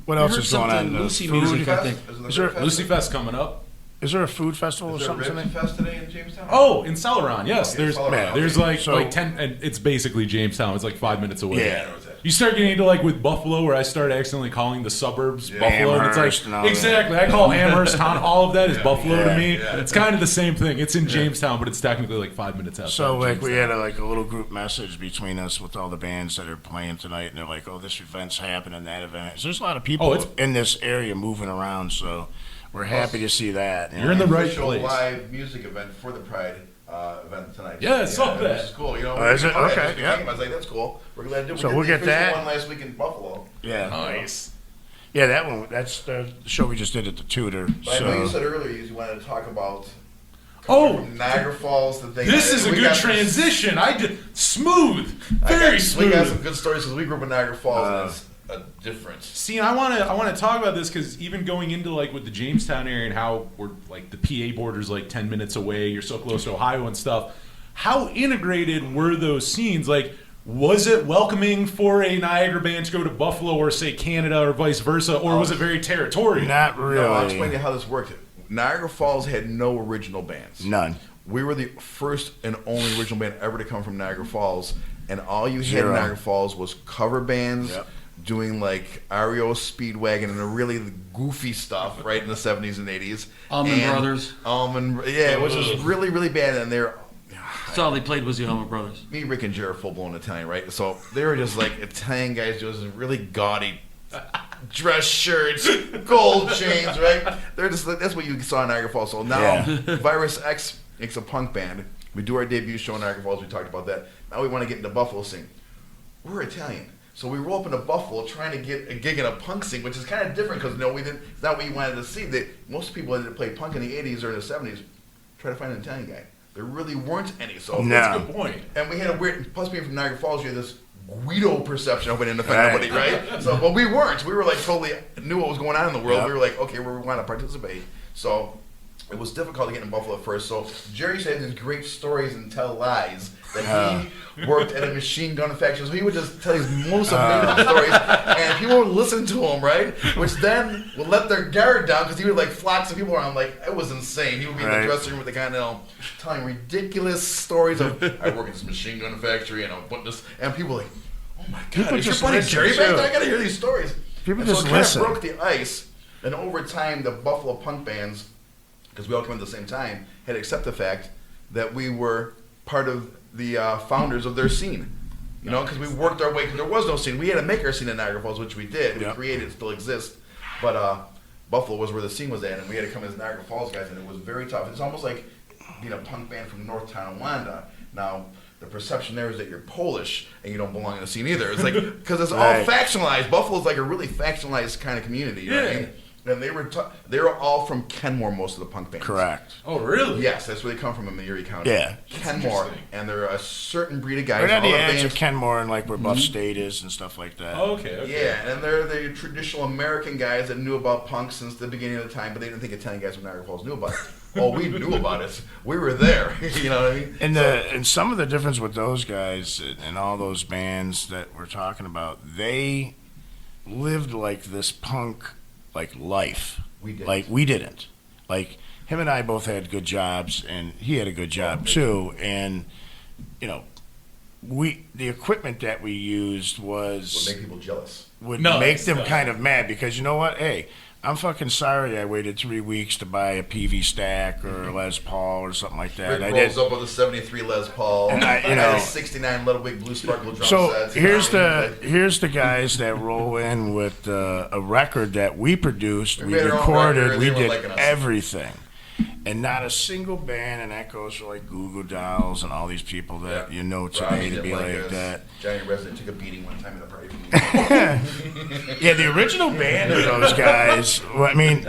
What I else heard is going on? something The Lucy food- music, I think. Is there- Lucy Fest coming up. Is there a food festival or Is there a something Ribs tonight? Fest today in Jamestown? Oh, in Celeron, yes. Okay, There's Celeron, there's okay. like So- like 10, and it's basically Jamestown. It's like 5 minutes away. Yeah. You start getting into like with Buffalo, where I started accidentally calling the suburbs Buffalo. And Amherst it's and all like that. exactly. I call Amherst town. All of that is Buffalo Yeah. to me. Yeah. It's kind of the same thing. It's in Jamestown, but it's technically like 5 minutes outside. So of like we Jamestown. had a little group message between us with all the bands that are playing tonight, and they're like, "Oh, this event's happening, that event." So there's a lot of people Oh, it's- in this area moving around, so we're happy to see that. you You're in know. the right Official place. live music event for the Pride event tonight. Yeah, I saw that. Which is cool. You know, Oh, is it? I was Okay, talking yeah. about it, I was like, that's cool. We're glad to do it. So We we'll did get the official that. one last week in Buffalo. Yeah, Nice. yeah, that one. That's the show we just did at the Tudor. But I know you So said earlier you wanted to talk about Oh, from Niagara Falls. The thing. this is a We good got some- transition. I did smooth, I got- very We got smooth. some good stories because we grew up in Niagara Falls. and it's a difference. See, I want to talk about this because even going into like with the Jamestown area and how we're like the PA border's like 10 minutes away. You're so close to Ohio and stuff. How integrated were those scenes? Like, was it welcoming for a Niagara band to go to Buffalo or say Canada or vice versa, or was it very territorial? not really. No, I'll explain to you how this worked. Niagara Falls had no original bands. None. We were the first and only original band ever to come from Niagara Falls, and all you had Zero. in Niagara Falls was cover bands Yep. doing like REO Speedwagon and the really goofy stuff, right in the 70s and 80s. Allman And Brothers. Yeah, which was really, really bad. And they're That's all they played was the Allman Brothers. me, Rick, and Jared, full blown Italian, right? So they were just like Italian guys, just really gaudy dress shirts, gold chains, right? They're just like, that's what you saw in Niagara Falls. So now Yeah. Virus X makes a punk band. We do our debut show in Niagara Falls. We talked about that. Now we want to get into Buffalo scene. We're Italian. So we roll up into Buffalo trying to get a gig in a punk scene, which is kind of different because no, we didn't. It's not what you wanted to see. That most people that played punk in the 80s or in the 70s try to find an Italian guy. There really weren't any. So No. That's a good point. and we had a weird. Plus, being from Niagara Falls, you had this Guido perception of it in offend nobody, right? So, but we weren't. We were like totally knew what was going on in the world. Yep. We were like, okay, we want to participate. So it was difficult to get in Buffalo at first. So Jerry used to have these great stories and tell lies that he worked at a machine gun factory. So he would just tell these most amazing stories, and people would listen to him, right? Which then would let their guard down because he would like flocks of people around. Like it was insane. He would be in the dressing room with the Continental, telling ridiculous stories of I work at this machine gun factory and I'm putting this, and people were like, oh my god, People is your just buddy listen, Jerry back too. there? I gotta hear these stories. People And just so it kind listen. of broke the ice, and over time, the Buffalo punk bands, because we all came at the same time, had to accept the fact that we were part of the founders of their scene. You know, because we worked our way, because there was no scene. We had to make our scene in Niagara Falls, which we did. We Yep. created it, still exists. But Buffalo was where the scene was at, and we had to come as Niagara Falls guys, and it was very tough. It's almost like being a punk band from North Tonawanda. Now, the perception there is that you're Polish and you don't belong in the scene either. It's like, because it's all Right. factionalized. Buffalo's like a really factionalized kind of community. You know what I mean? And they were all from Kenmore, most of the punk bands. Correct. Oh, really? Yes, that's where they come from in Erie County. Yeah. Kenmore, interesting. and they're a certain breed of guys. Right on all the the edge bands- of Kenmore and like where Buff State is and stuff like that. Oh, okay. Yeah, and they're the traditional American guys that knew about punk since the beginning of the time, but they didn't think Italian guys from Niagara Falls knew about it. Oh, we knew about it. We were there. You know what I mean? And some of the difference with those guys and all those bands that we're talking about, they lived like this punk like life. We did. Like we didn't. Like him and I both had good jobs, and he had a good job too. And you know, the equipment that we used Would make people jealous. would No, make it's them not. kind of mad because you know what? Hey, I'm fucking sorry I waited 3 weeks to buy a PV stack or a Les Paul or something like that. Rick I rolls did. up with a 73 Les Paul. And I- you had a know- 69 Little Big Blue Sparkle drum So sets. here's the guys that roll in with a record that we produced, we made our own recorded, record, we they were did liking us. everything, and not a single band, and that goes for like Goo Goo Dolls and all these people that you know today Robbie to didn't be like us. that. Johnny Resident took a beating one time in the party. Yeah, the original band of those guys. Well, I mean,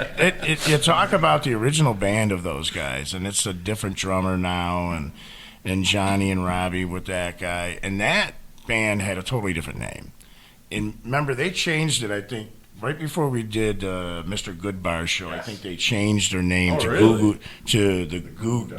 you talk about the original band of those guys, and it's a different drummer now, and Johnny and Robbie with that guy, and that band had a totally different name. And remember, they changed it. I think right before we did Mr. Goodbar's show, I think they changed their name Oh, to really? Goo Goo, to the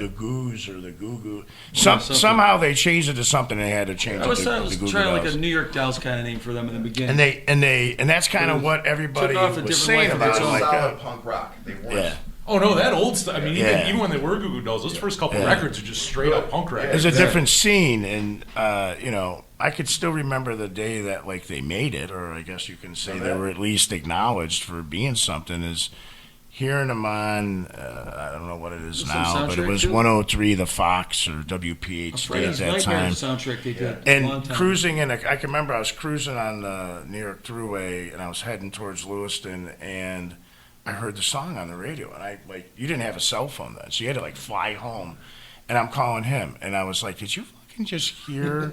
Goos or the Goo Goo. Somehow they changed it to something. They had to change I it was to trying, the was Goo Goo trying like Dolls. a New York Dolls kind of name for them in the beginning. And that's kind of what everybody Took off a was different saying life of about its it. own. Like, Solid punk rock. They weren't. yeah, Oh no, that old stuff. I mean, Yeah. even when they were Goo Goo Dolls, those first couple Yeah. records are just straight up punk records. there's a Exactly. different scene, and you know, I could still remember the day that like they made it, or I guess you can say they were at least acknowledged for being something. Is hearing them on, I don't know what it is Some now, but it soundtrack, was too? 103 The Fox or WPHD at Friends that Nightmare time. soundtrack they did. a long And time. cruising in, I can remember I was cruising on the New York Thruway, and I was heading towards Lewiston, and I heard the song on the radio, and you didn't have a cell phone then, so you had to like fly home, and I'm calling him, and I was like, did you fucking just hear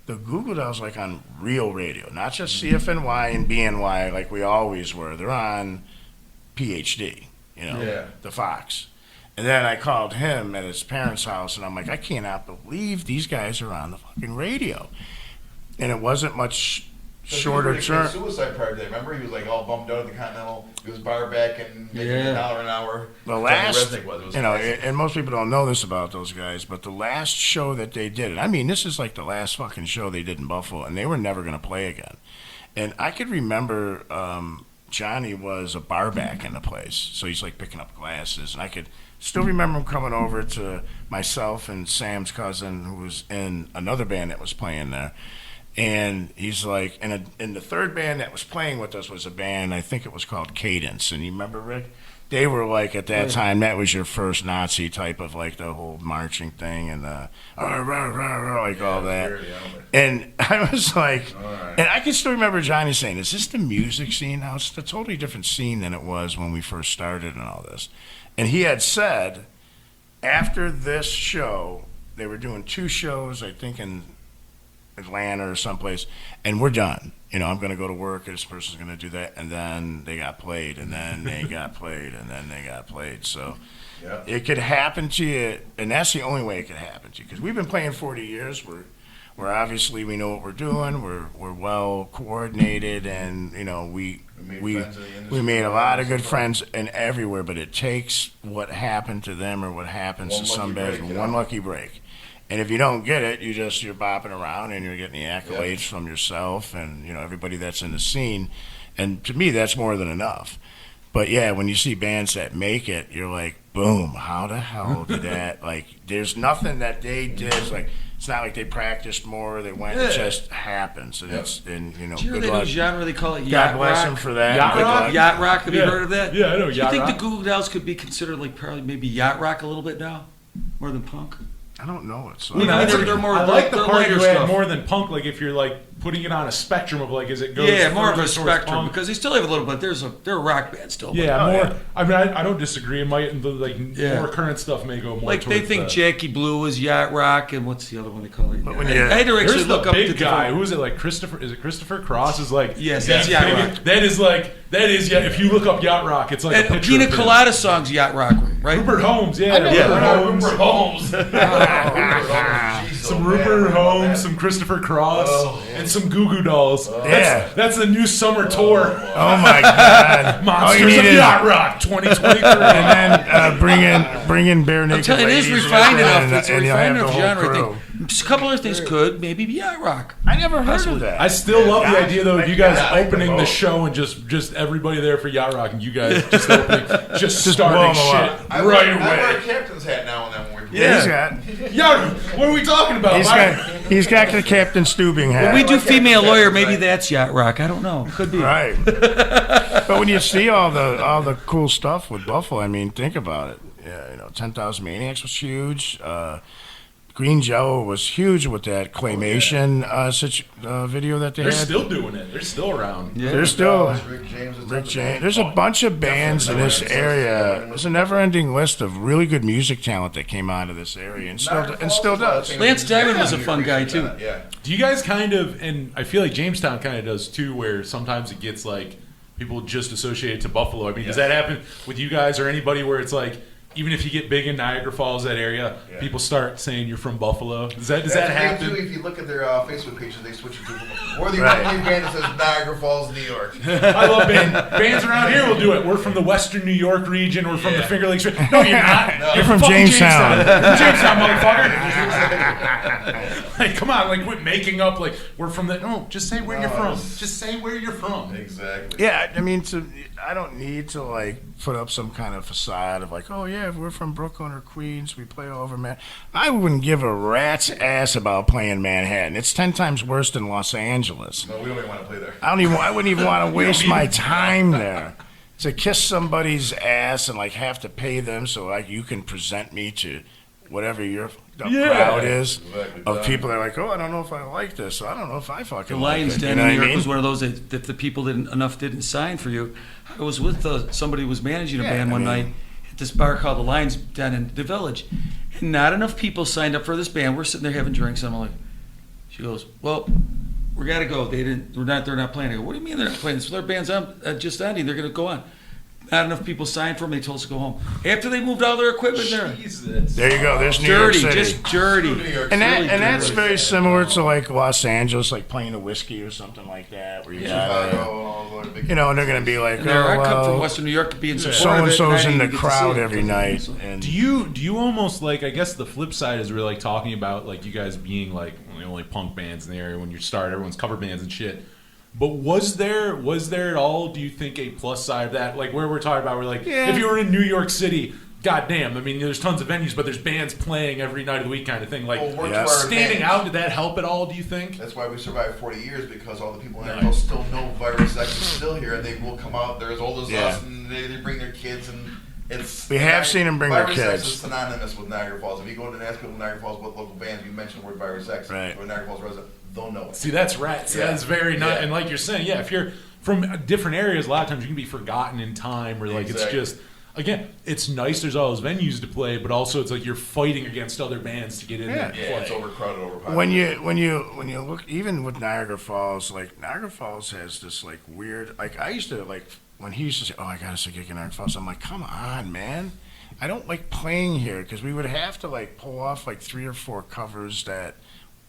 the Goo Goo Dolls like on real radio, not just CFNY and BNY like we always were. They're on PhD, you know, Yeah. the Fox. And then I called him at his parents' house, and I'm like, I cannot believe these guys are on the fucking radio. And it wasn't much shorter term. Suicide prior to that. Remember, he was like all bummed out at the Continental. He was bar back and making Yeah. $1 an hour. The Johnny last, Resnick was. It was you know, classic. and most people don't know this about those guys, but the last show that they did, I mean, this is like the last fucking show they did in Buffalo, and they were never going to play again. And I could remember Johnny was a barback in the place, so he's like picking up glasses, and I could still remember him coming over to myself and Sam's cousin, who was in another band that was playing there. And he's like, and the third band that was playing with us was a band, I think it was called Cadence. And you remember, Rick? They were like, at that time, that was your first Nazi type of like the whole marching thing and the like all that. Weird, yeah, but- And I was like, right. and I can still remember Johnny saying, is this the music scene now? It's a totally different scene than it was when we first started and all this. And he had said, after this show, they were doing 2 shows, I think in Atlanta or someplace, and we're done. I'm going to go to work, and this person's going to do that, and then they got played, and then they got played, and then they got played. So it could happen to you, and that's the only way it could happen to you. Because we've been playing 40 years. We're obviously, we know what we're doing. We're well coordinated, and we made a lot of good friends and everywhere. But it takes what happened to them or what happens to some bands, one lucky break. And if you don't get it, you're bopping around and you're getting the accolades from yourself and everybody that's in the scene. And to me, that's more than enough. But yeah, when you see bands that make it, you're like, boom! How the hell did that? Like, there's nothing that they did. It's not like they practiced more. They went. It just happens, and Do you know good that luck. new genre they call it yacht God bless rock? them for that. Yacht Good rock? luck. Yacht rock. Have you heard of that? Yeah, I know Do you yacht think rock. the Goo Goo Dolls could be considered like probably maybe yacht rock a little bit now, more than punk? I don't know it. So You know, they're more. I like the they're part lighter you had stuff. more than punk. Like if you're like putting it on a spectrum of like, is it goes More of a further towards spectrum punk? because they still have a little bit. They're a rock band still. but- Yeah, Oh, more. yeah. I mean, I don't disagree. It might more current stuff may go more. Like they towards think the, Jackie Blue is yacht rock, and what's the other one they call it? But when I you- had to actually There's look the up big the guy. different- Who is it? Like Christopher? Is it Christopher Cross? Is like Yes, that's yacht big- rock. That is yeah. If you look up yacht rock, it's like a And picture. Pina of him. Colada songs yacht rock, right? Rupert Holmes, yeah. never Holmes. Some Rupert Holmes, some Christopher Cross, and some Goo Goo Dolls. Yeah. That's the new summer tour. Oh my God! All you Monsters need of is, Yacht Rock 2023. and then bring in bare naked I'm telling you, it is ladies refined and- enough. It's a and you'll refined have enough the whole genre. I crew. think a couple other things could maybe be yacht rock. I never heard of that. I still love the idea though of you guys I like opening them the both. show and just everybody there for Yacht Rock and you guys just opening, just blow starting 'em shit up. I right wear a away. captain's hat now and then when we He's got Yacht, what are we talking about? he's got the Captain Stubing hat. We do female lawyer. Maybe that's yacht rock. I don't know. Could be. Right. But when you see all the cool stuff with Buffalo, I mean, think about it. Yeah, 10,000 Maniacs was huge. Green Jello was huge with that claymation video that they They're had. still doing it. They're still around. Yeah. There's still Rick James. There's a bunch of bands in this area. There's a never-ending list of really good music talent that came out of this area and still does. Lance Diamond was a fun guy, too. Yeah. Do you guys kind of, and I feel like Jamestown kind of does too, where sometimes it gets like people just associate it to Buffalo. I mean, does that happen with you guys or anybody where it's like, even if you get big in Niagara Falls, that area, people start saying you're from Buffalo? Does that happen? Too, if you look at their Facebook pages, they switch it to we're the only band that says Niagara Falls, New York. I love bands around here will do it. We're from the Western New York region. We're from the Finger Lakes. No, you're not. You're from fucking Jamestown. You're from Jamestown, motherfucker. Like, come on, like quit making up. Like we're from the. No, just say where you're from. Just say where you're from. Exactly. Yeah, I mean, I don't need to like put up some kind of facade of like, oh yeah, we're from Brooklyn or Queens, we play all over man. I wouldn't give a rat's ass about playing Manhattan. It's 10 times worse than Los Angeles. No, we don't even want to play there. I wouldn't even want to waste my time there to kiss somebody's ass and like have to pay them so like you can present me to whatever your crowd is of people that are like, oh, I don't know if I like this. So I don't know if I fucking The Lions like it. Den You know in what New I York mean? was one of those that if the people didn't sign for you. I was with somebody who was managing a band one night at this bar called the Lions Den in the Village, and not enough people signed up for this band. We're sitting there having drinks. And I'm like, she goes, well, we gotta go. They're not playing. I go, what do you mean they're not playing? So their band's just ending. They're gonna go on. Not enough people signed for them. They told us to go home. After they moved all their equipment there. Jesus. There you go. There's New York Dirty, City. just dirty. And Really that's dirty. very similar to like Los Angeles, like playing a whiskey or something like that, where you gotta, and they're gonna be like, And I come from oh, Western New York, being so supportive. and so's at in night, the you get to crowd see it. every night, and Do you almost like? I guess the flip side is really like talking about like you guys being like the only punk bands in the area when you start. Everyone's cover bands and shit. But was there at all? Do you think a plus side of that, like where we're talking about, we're like if you were in New York City, goddamn, I mean, there's tons of venues, but there's bands playing every night of the week, kind of thing. Like standing out, did that help at all? Do you think? That's why we survived 40 years, because all the people in Niagara still know Virus X is still here, and they will come out. They're as old as us, and they bring their kids, and it's. We have seen them bring their Virus X kids. is synonymous with Niagara Falls. If you go to and ask people in Niagara Falls what local bands, you mention the word Virus X, Right. or Niagara Falls resident, they'll know it. See, that's right. See, that's very nice. And like you're saying, if you're from different areas, a lot of times you can be forgotten in time, or like it's just. again, it's nice. There's all those venues to play, but also it's like you're fighting against other bands to get in there. And Yeah, play. it's overcrowded, overpopulated. When you look, even with Niagara Falls, like Niagara Falls has this like weird, like I used to like when he used to say, "Oh, I got us a gig in Niagara Falls." I'm like, "Come on, man." I don't like playing here because we would have to like pull off like 3 or 4 covers that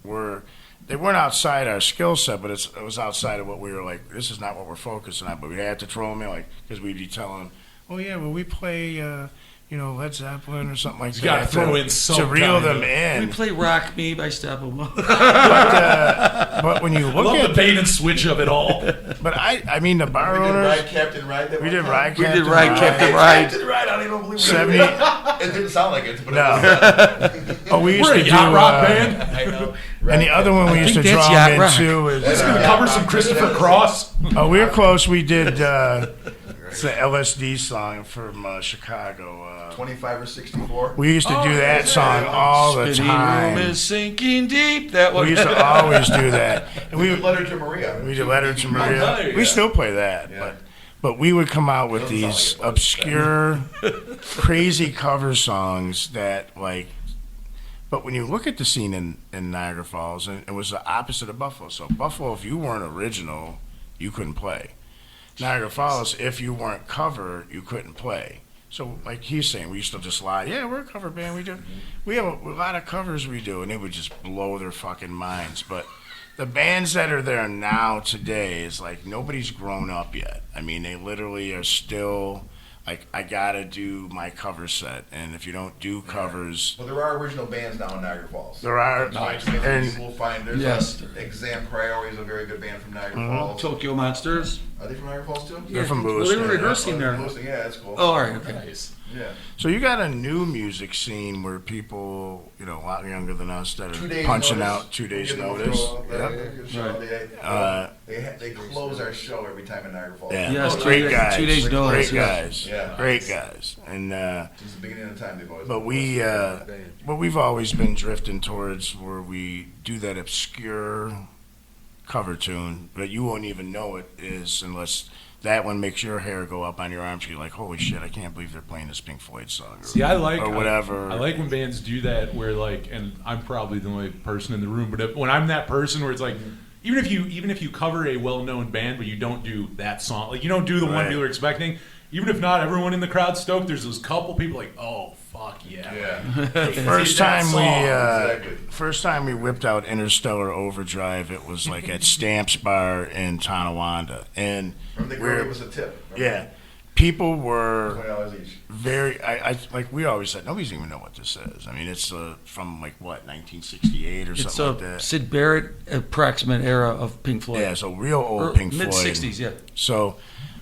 they weren't outside our skill set, but it was outside of what we were like. This is not what we're focusing on. But we had to throw them in like because we'd be telling them, "Oh yeah, well we play Led Zeppelin or something like that." You got to throw in some to reel kind them of- in. We play Rock Me by Steppenwolf. But when you I look love at the bait and switch of it all. but I mean the bar We did owners. Ride Captain Ride. That We one did time. Ride We Captain did Ride Captain Ride. Captain Ride. I don't even believe 70 it didn't sound like it, but No. Oh, we used We're to a do yacht rock band. I know. And the other one we I used to think that's draw yacht rock. into is It's gonna cover some Christopher Cross. oh, we were close. We did it's the LSD song from Chicago. 25 or 64. We used to do that song all the Spinning room time. is sinking deep. That one. We used to always do that. And We we did Letter to Maria. we did Letter to Oh, Maria. yeah. We still play that, Yeah. but we would come out with Doesn't sound these like it, but- obscure, crazy cover songs that like. But when you look at the scene in Niagara Falls, and it was the opposite of Buffalo. So Buffalo, if you weren't original, you couldn't play. Niagara Falls, if you weren't cover, you couldn't play. So like he's saying, we used to just lie. Yeah, we're a cover band. We have a lot of covers we do, and it would just blow their fucking minds. But the bands that are there now today is like nobody's grown up yet. I mean, they literally are still like, I gotta do my cover set, and if you don't do covers, Well, there are original bands now in Niagara Falls. there are. And We'll find there's Yes. Exam Priori is a very good band from Niagara Mm-hmm. Falls. Tokyo Monsters. Are they from Niagara Falls too? They're from Well, Lewiston. they were rehearsing there. Yeah, that's cool. Oh, all right. Okay. Nice. Yeah. So you got a new music scene where people, a lot younger than us, that 2 are days punching notice. out 2 days Give them a notice. throw up there, Yep. good show. Uh, They close our show every time in Niagara Falls. Yeah, Yes, great 2 days- guys. 2 days notice, Great yes. guys. Yeah. Great guys. And Since the beginning of time, they've always. but what we've always been drifting towards where we do that obscure cover tune, but you won't even know it is unless that one makes your hair go up on your arms. You're like, holy shit, I can't believe they're playing this Pink Floyd song. Or, See, I like or whatever. I like when bands do that, where like, and I'm probably the only person in the room, but when I'm that person, where it's like, even if you cover a well-known band, but you don't do that song, like you don't do the one Right. people are expecting, even if not everyone in the crowd stoked, there's those couple people like, oh fuck yeah. Yeah. First time Exactly. first time we whipped out Interstellar Overdrive, it was like at Stamps Bar in Tonawanda, and Remember they we're- gave us a tip. yeah, people were $20 each. very. I like we always said nobody's even know what this is. I mean, it's from like what 1968 or It's something a like that. Sid Barrett approximate era of Pink Floyd. Yeah, so real old Pink Floyd. Mid '60s, yeah. So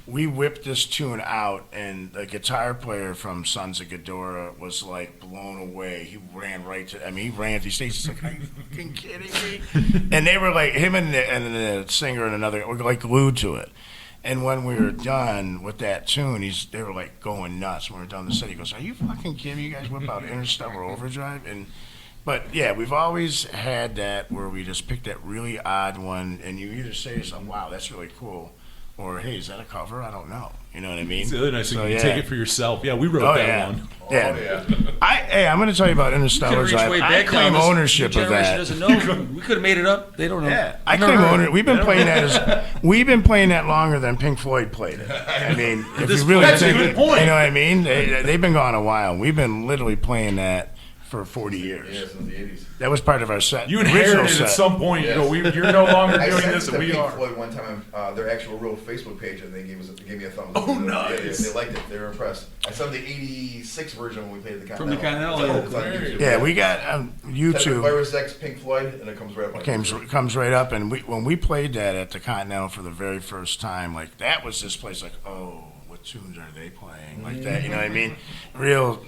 we whipped this tune out, and the guitar player from Sons of Ghidorah was like blown away. He ran right to. I mean, he ran to the stage. He's like, "Are you fucking kidding me?" And they were like, him and the singer and another were like glued to it. And when we were done with that tune, they were like going nuts. When we were done the set, he goes, "Are you fucking kidding me? You guys whip out Interstellar Overdrive?" But yeah, we've always had that where we just pick that really odd one, and you either say to yourself, "Wow, that's really cool," or "Hey, is that a cover? I don't know." You know what I mean? It's the other nice thing, So, you yeah. take it for yourself. Yeah, we wrote Oh that yeah. one. Yeah. Oh, yeah. I'm going to tell you about Interstellar Reach Drive. way I back claim now. This ownership of generation that. doesn't know. We could have made it up. They don't know. Yeah, I I've never claim heard owner. it. We've been playing that we've been playing that longer than Pink Floyd played it. I mean, if this you really point, think, that's a good point. you know what I mean? They've been gone a while. We've been literally playing that for 40 Yeah, years. since the 80s. That was part of our set. You original inherited set. at some point. Yes. You go, you're no longer I doing sent this, to and we Pink are. Floyd one time their actual real Facebook page, and they gave me a thumbs up. Oh, Yeah, nice. they liked it. They were impressed. I saw the '86 version when we played the From the Continental. Continental, It's on yeah. YouTube. Yeah, we got Type in YouTube. Virus X Pink Floyd, and it comes right up. on Comes right up, and when we played that at the Continental for the very first time, like that was this place, like, oh, what tunes are they playing, like that, you know what I mean? Real,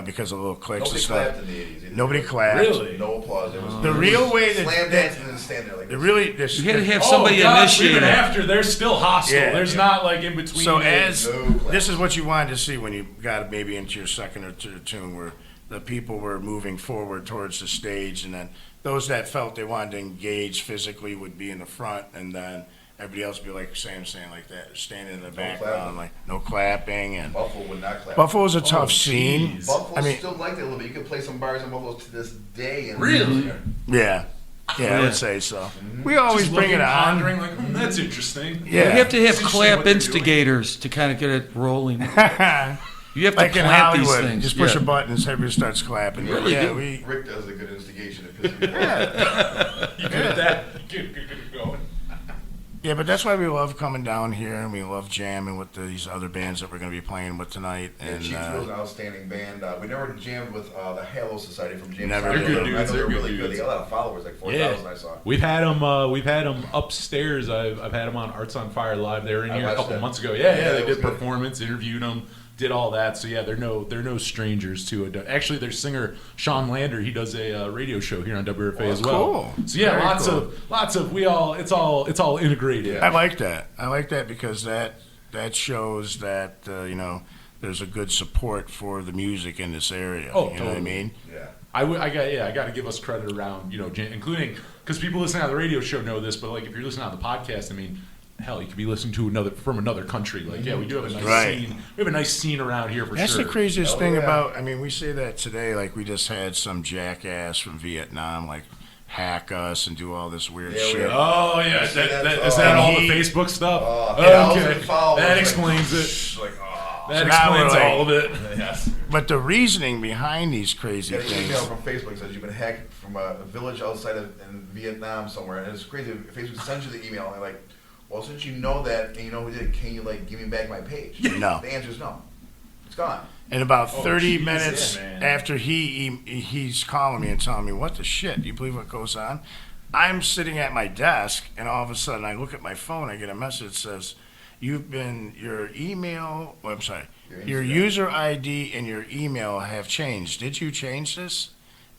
because of little clicks Nobody and clapped stuff. in the '80s. either. Nobody clapped. Really? No applause. It was The real way that slam dancing and stand there like the this. really You had to have Oh, somebody gosh, initiate even it. after, they're still hostile. Yeah. There's not like in between. So the- as No clap. this is what you wanted to see when you got maybe into your second or third tune, where the people were moving forward towards the stage, and then those that felt they wanted to engage physically would be in the front, and then everybody else would be like saying like that, standing in the clapping. background, like no clapping. And Buffalo would not clap. Buffalo's a tough scene. jeez. Buffalo I mean, still like that a little bit. You could play some bars in Buffalo to this day. And Really? yeah, I would say so. We always Just bring it looking, on. pondering, like, that's interesting. Yeah. You have to have It's interesting clap what they're instigators to kind of get it rolling. You have to Like in clamp these Hollywood, things. just push Yeah. a button, and everybody starts clapping. Really yeah, do. we. Rick does a good instigation. It pisses me off. You good at that? Good going. Yeah, but that's why we love coming down here, and we love jamming with these other bands that we're going to be playing with tonight. And And Chief Thrill's an outstanding band. We never jammed with the Halo Society from Jamestown. Never They're good I dudes. know they're They're really good good. They dudes. got a lot of followers, like 4,000 I saw. We've had them upstairs. I've had them on Arts on Fire Live. They were in I here a watched couple that. months ago. Yeah, Yeah, that they was did good. performance, interviewed them, did all that. So yeah, they're no strangers to it. Actually, their singer Sean Lander, he does a radio show here on WRFA Oh, as well. cool. So yeah, Very lots cool. of it's all integrated. I like that. I like that because that shows that there's a good support for the music in this area. Oh, you know what I totally. mean? Yeah. I got to give us credit around, including because people listening on the radio show know this, but like if you're listening on the podcast, I mean, hell, you could be listening to from another country. Like, yeah, we do have a nice Right. scene. We have a nice scene around here for That's sure. the craziest Oh, thing yeah. about. I mean, we say that today. Like we just had some jackass from Vietnam like hack us and do all this weird Yeah, we shit. had- Oh yeah, See, that's- is that oh, all he- the Facebook stuff? Okay, followers, that like, explains it. Like, oh. That So now we're explains like- all of it. Yes. But the reasoning behind these crazy Got an things. email from Facebook that says you've been hacked from a village outside of in Vietnam somewhere, and it's crazy. Facebook sends you the email, and they're like, "Well, since you know that and you know who did it, can you like give me back my page?" No. The answer is no. It's gone. And about Oh, 30 geez, minutes yeah, man. after he's calling me and telling me, what the shit, do you believe what goes on? I'm sitting at my desk, and all of a sudden I look at my phone, I get a message that says, your Your user ID and your email have changed. Did you change this?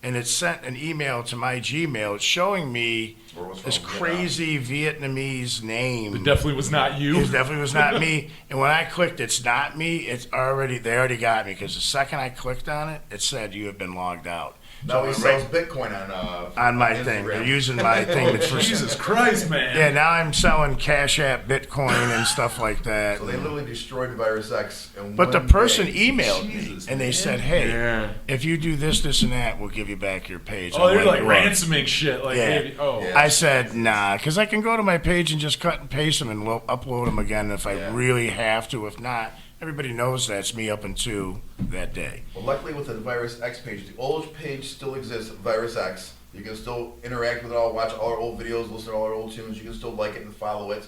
And it sent an email to my Gmail showing me Where it was this from, crazy Vietnamese name. It definitely was not you. It definitely was not me. And when I clicked, it's not me. They already got me because the second I clicked on it, it said you have been logged out. Now he it sells right Bitcoin on my Instagram. thing. They're using my thing. That's for Jesus Christ, man. Yeah, now I'm selling Cash App, Bitcoin, and stuff like that. So they literally destroyed Virus X. In But the one person day. emailed Jesus, me and they man. said, "Hey, Yeah. if you do this, this, and that, we'll give you back your page." Oh, they're I'm like "Look." ransoming shit. Like, Yeah. maybe, oh. Yeah. I said, "Nah," because I can go to my page and just cut and paste them and upload them again if I Yeah. really have to. If not, everybody knows that's me up until that day. Well, luckily with the Virus X page, the old page still exists, Virus X. You can still interact with it all, watch all our old videos, listen to all our old tunes. You can still like it and follow it,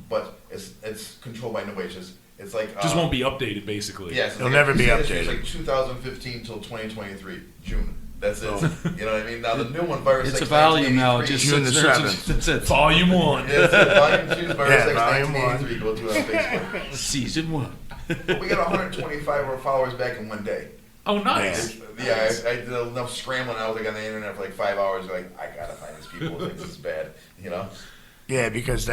but it's controlled by nobody. It's like Just won't be updated, basically. Yes, It'll never be It's updated. like 2015 till 2023 June. That's it. You know what I mean? Now the new one, Virus It's X. a volume now. It 1983. just June the sits there. 7th. That's it. Volume 1. Yeah, that's it. Volume 2 is Virus Yeah, X volume 1983. Go to it on Facebook. Season 1. But we got 125 of our followers back in one day. Oh, nice. Yeah, I did enough scrambling. I was like on the internet for like 5 hours. Like, I gotta find these people. Like, this is bad, you know. Yeah, because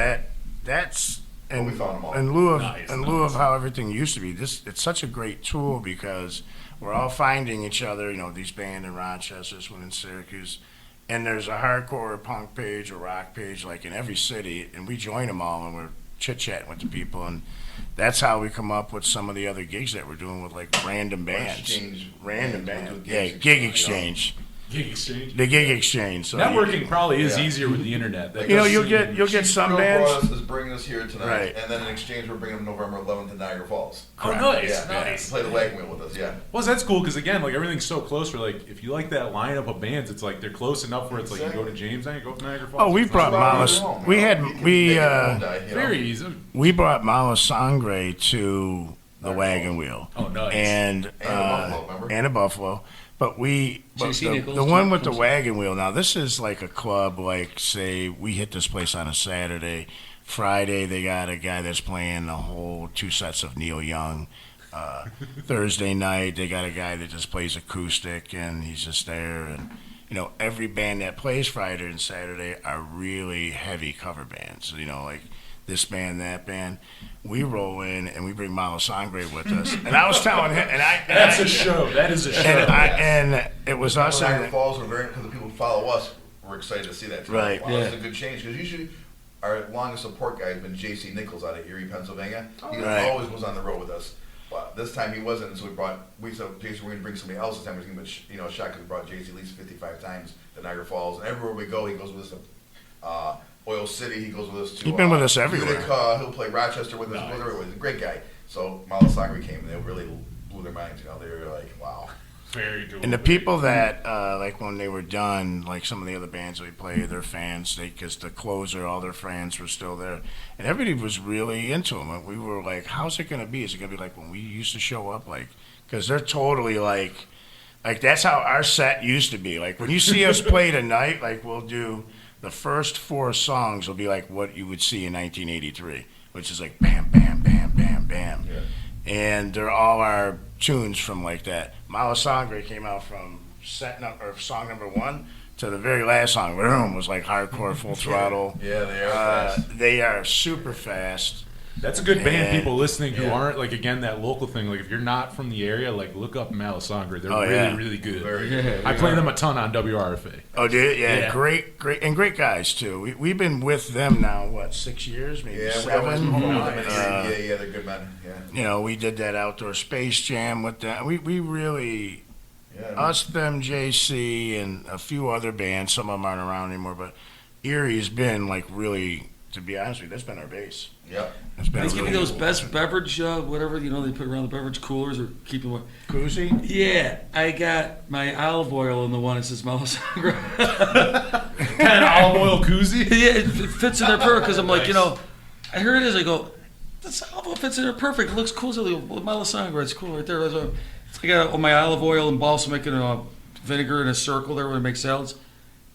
that's Well, we found them all. in lieu of Nice, of how everything used to be. It's such a great tool because we're all finding each other. You know, these band in Rochester, this one in Syracuse, and there's a hardcore punk page or rock page like in every city, and we join them all and we're chit chatting with the people, and that's how we come up with some of the other gigs that we're doing with like random bands, Exchange. random Yeah, bands. do Yeah, gigs gig exchange, Gig exchange. the gig exchange. So Networking probably is Yeah. easier with the internet. That You know, goes- you'll get some Real bands. Brothers is bringing us here tonight, Right. and then in exchange we're bringing them November 11th to Niagara Falls. Oh, nice, Yeah, nice. play the wagon wheel with us. Yeah. Well, that's cool because again, like everything's so close. We're like, if you like that lineup of bands, it's like they're close enough where it's like you go to Jamestown, you go to Niagara Falls. Oh, we've brought That's Mama. why we're We home, had you know? You can we make it home day, you know? very easy. we brought Mala Sangre to the Niagara wagon Falls. wheel. Oh, nice. And And a buffalo, remember? and a buffalo. But JC the Nichols one with the comes- wagon wheel. Now this is like a club. Like say we hit this place on a Saturday. Friday they got a guy that's playing the whole 2 sets of Neil Young. Thursday night they got a guy that just plays acoustic and he's just there. And you know every band that plays Friday and Saturday are really heavy cover bands. You know like this band, that band. We roll in and we bring Malo Sangre with us. And I was telling him, That's a show. That is a show. and it was us Niagara and Falls are very, because the people who follow us, we're excited to see that. Right. Wow, Yeah. That's a good change because usually our longest support guy has been J.C. Nichols out of Erie, Pennsylvania. He Right. always was on the road with us. But this time he wasn't, and so we said, Jason, we're going to bring somebody else this time. We're going to give him a shot because we brought J.C. at least 55 times to Niagara Falls. And everywhere we go, he goes with us to Oil City. He goes with us to He's been with us everywhere. Utica. He'll play Rochester with us. Nice. He's a great guy. So Malasagre came, and they really blew their minds. They were like, wow. Very cool. And the people that, like when they were done, like some of the other bands we played, their fans, because the closer, all their fans were still there. And everybody was really into them. And we were like, how's it going to be? Is it going to be like when we used to show up? Like, because they're totally like that's how our set used to be. Like when you see us play tonight, like we'll do the first 4 songs will be like what you would see in 1983, which is like bam, bam, bam, bam, bam. Yeah. And they're all our tunes from like that. Malasagre came out from song number 1 to the very last song. Boom, was like hardcore, full throttle. Yeah, they are fast. They are super fast. That's a good band. And- People listening who Yeah. aren't like again that local thing. Like if you're not from the area, like look up Malasangre. They're really yeah. really good. Very good. I play them a ton on WRFA. Oh, dude, yeah, Yeah. great guys too. We've been with them now, what, 6 years, maybe Yeah, we always 7. perform with them. Nice. Yeah, they're good men. Yeah. You know, we did that outdoor space jam with them. We really, Yeah, us, them, JC, and a few other bands. Some of them aren't around anymore, but Erie's been like really, to be honest with you, that's been our base. Yep. It's been They give really me those best beverage, whatever, they put around the beverage coolers or keep them. koozie. Yeah, I got my olive oil in the one that says Malasagre. Kind of olive oil koozie. Yeah, it fits in there perfect because I'm like, I hear it is. I go, this olive oil fits in there perfect. It looks cool. So I go, well, Malasagre, it's cool right there. So I got my olive oil and balsamic and vinegar in a circle there when I make salads.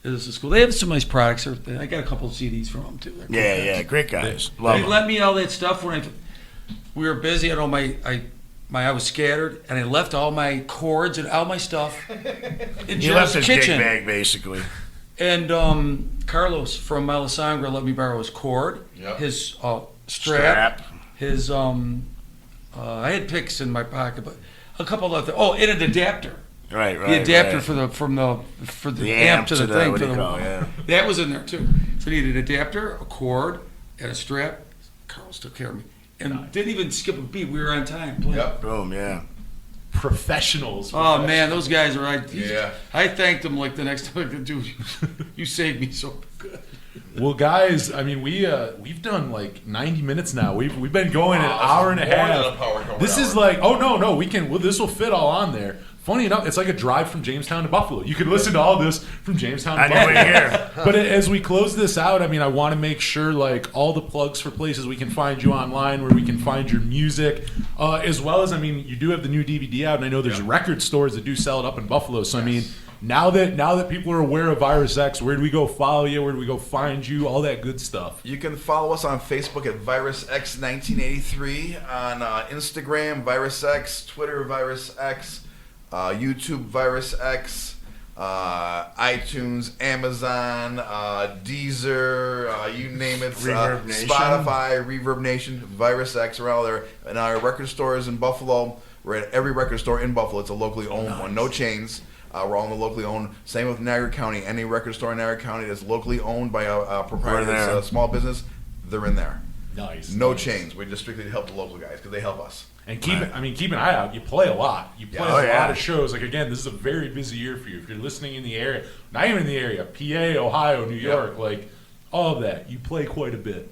This is cool. They have some nice products. I got a couple of CDs from them too. They're cool guys. Yeah, great guys. Love They them. lent me all that stuff when we were busy. I was scattered, and I left all my cords and all my stuff in He left Joe's his gig kitchen. bag, basically. And Carlos from Malasangre let me borrow his cord, Yep. his strap, his I had picks in my pocket, but a couple of other. Oh, and an adapter. Right. The adapter right. for the The amp to the thing. what For do you the, call it, yeah. That was in there too. So I needed an adapter, a cord, and a strap. Carlos took care of me, and didn't even skip a beat. We were on time. Yep. Boom, yeah. Professionals. Oh man, those guys are. Yeah. I thanked them like the next time I could do. You saved me so good. Well, guys, I mean, we've done like 90 minutes now. We've been going an Wow, hour and a more than half. a Power Chord This is Hour. like, oh no, we can. Well, this will fit all on there. Funny enough, it's like a drive from Jamestown to Buffalo. You could listen to all this from Jamestown to I know Buffalo. we're here. But as we close this out, I mean, I want to make sure like all the plugs for places we can find you online, where we can find your music, as well as, I mean, you do have the new DVD out, and I know there's record stores that do sell it up in Buffalo. So I mean, now that people are aware of Virus X, where do we go follow you? Where do we go find you? All that good stuff. You can follow us on Facebook at VirusX1983, on Instagram VirusX, Twitter VirusX, YouTube VirusX, iTunes, Amazon, Deezer, you name it, Reverb Nation. Spotify, Reverb Nation, VirusX are all there. And our record stores in Buffalo, we're at every record store in Buffalo. It's a locally owned one, no chains. We're all in the locally owned. Same with Niagara County. Any record store in Niagara County that's locally owned by a proprietor, We're there. that's a small business, they're in there. Nice. No nice. chains. We just strictly help the local guys because they help us. And keep an eye out. You play a lot. You play Oh, a yeah. lot of shows. Like again, this is a very busy year for you. If you're listening in the area, not even in the area, PA, Ohio, New York, like all of that, you play quite a bit.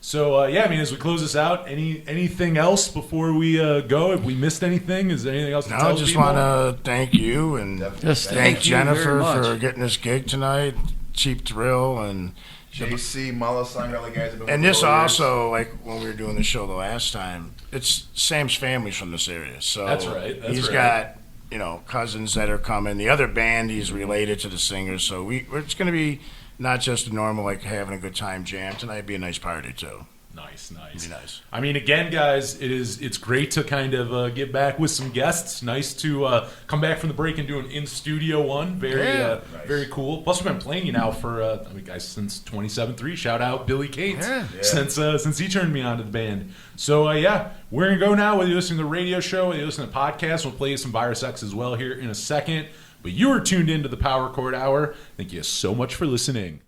So yeah, I mean, as we close this out, anything else before we go? If we missed anything, is there anything else to No, tell just people? want to thank you and Definitely. Yes, thank thank you very Jennifer much. for getting this gig tonight. Cheap Thrill and JC, Malasangre, all the guys have been and with this us all years. also, like when we were doing the show the last time, it's Sam's family's from this area, so That's right, that's he's right. got cousins that are coming. The other band, he's related to the singer, so it's going to be not just a normal like having a good time jam tonight. It'd be a nice party too. Nice. It'd be nice. I mean, again, guys, it's great to kind of get back with some guests. Nice to come back from the break and do an in-studio one. Very very cool. Plus, we've been playing you now for, guys, since 27.3. Shout out Billy Cates. Yeah. Since he turned me on to the band. So, yeah, we're going to go now. Whether you're listening to the radio show, whether you're listening to podcasts, we'll play you some Virus X as well here in a second. But you are tuned into the Power Chord Hour. Thank you so much for listening.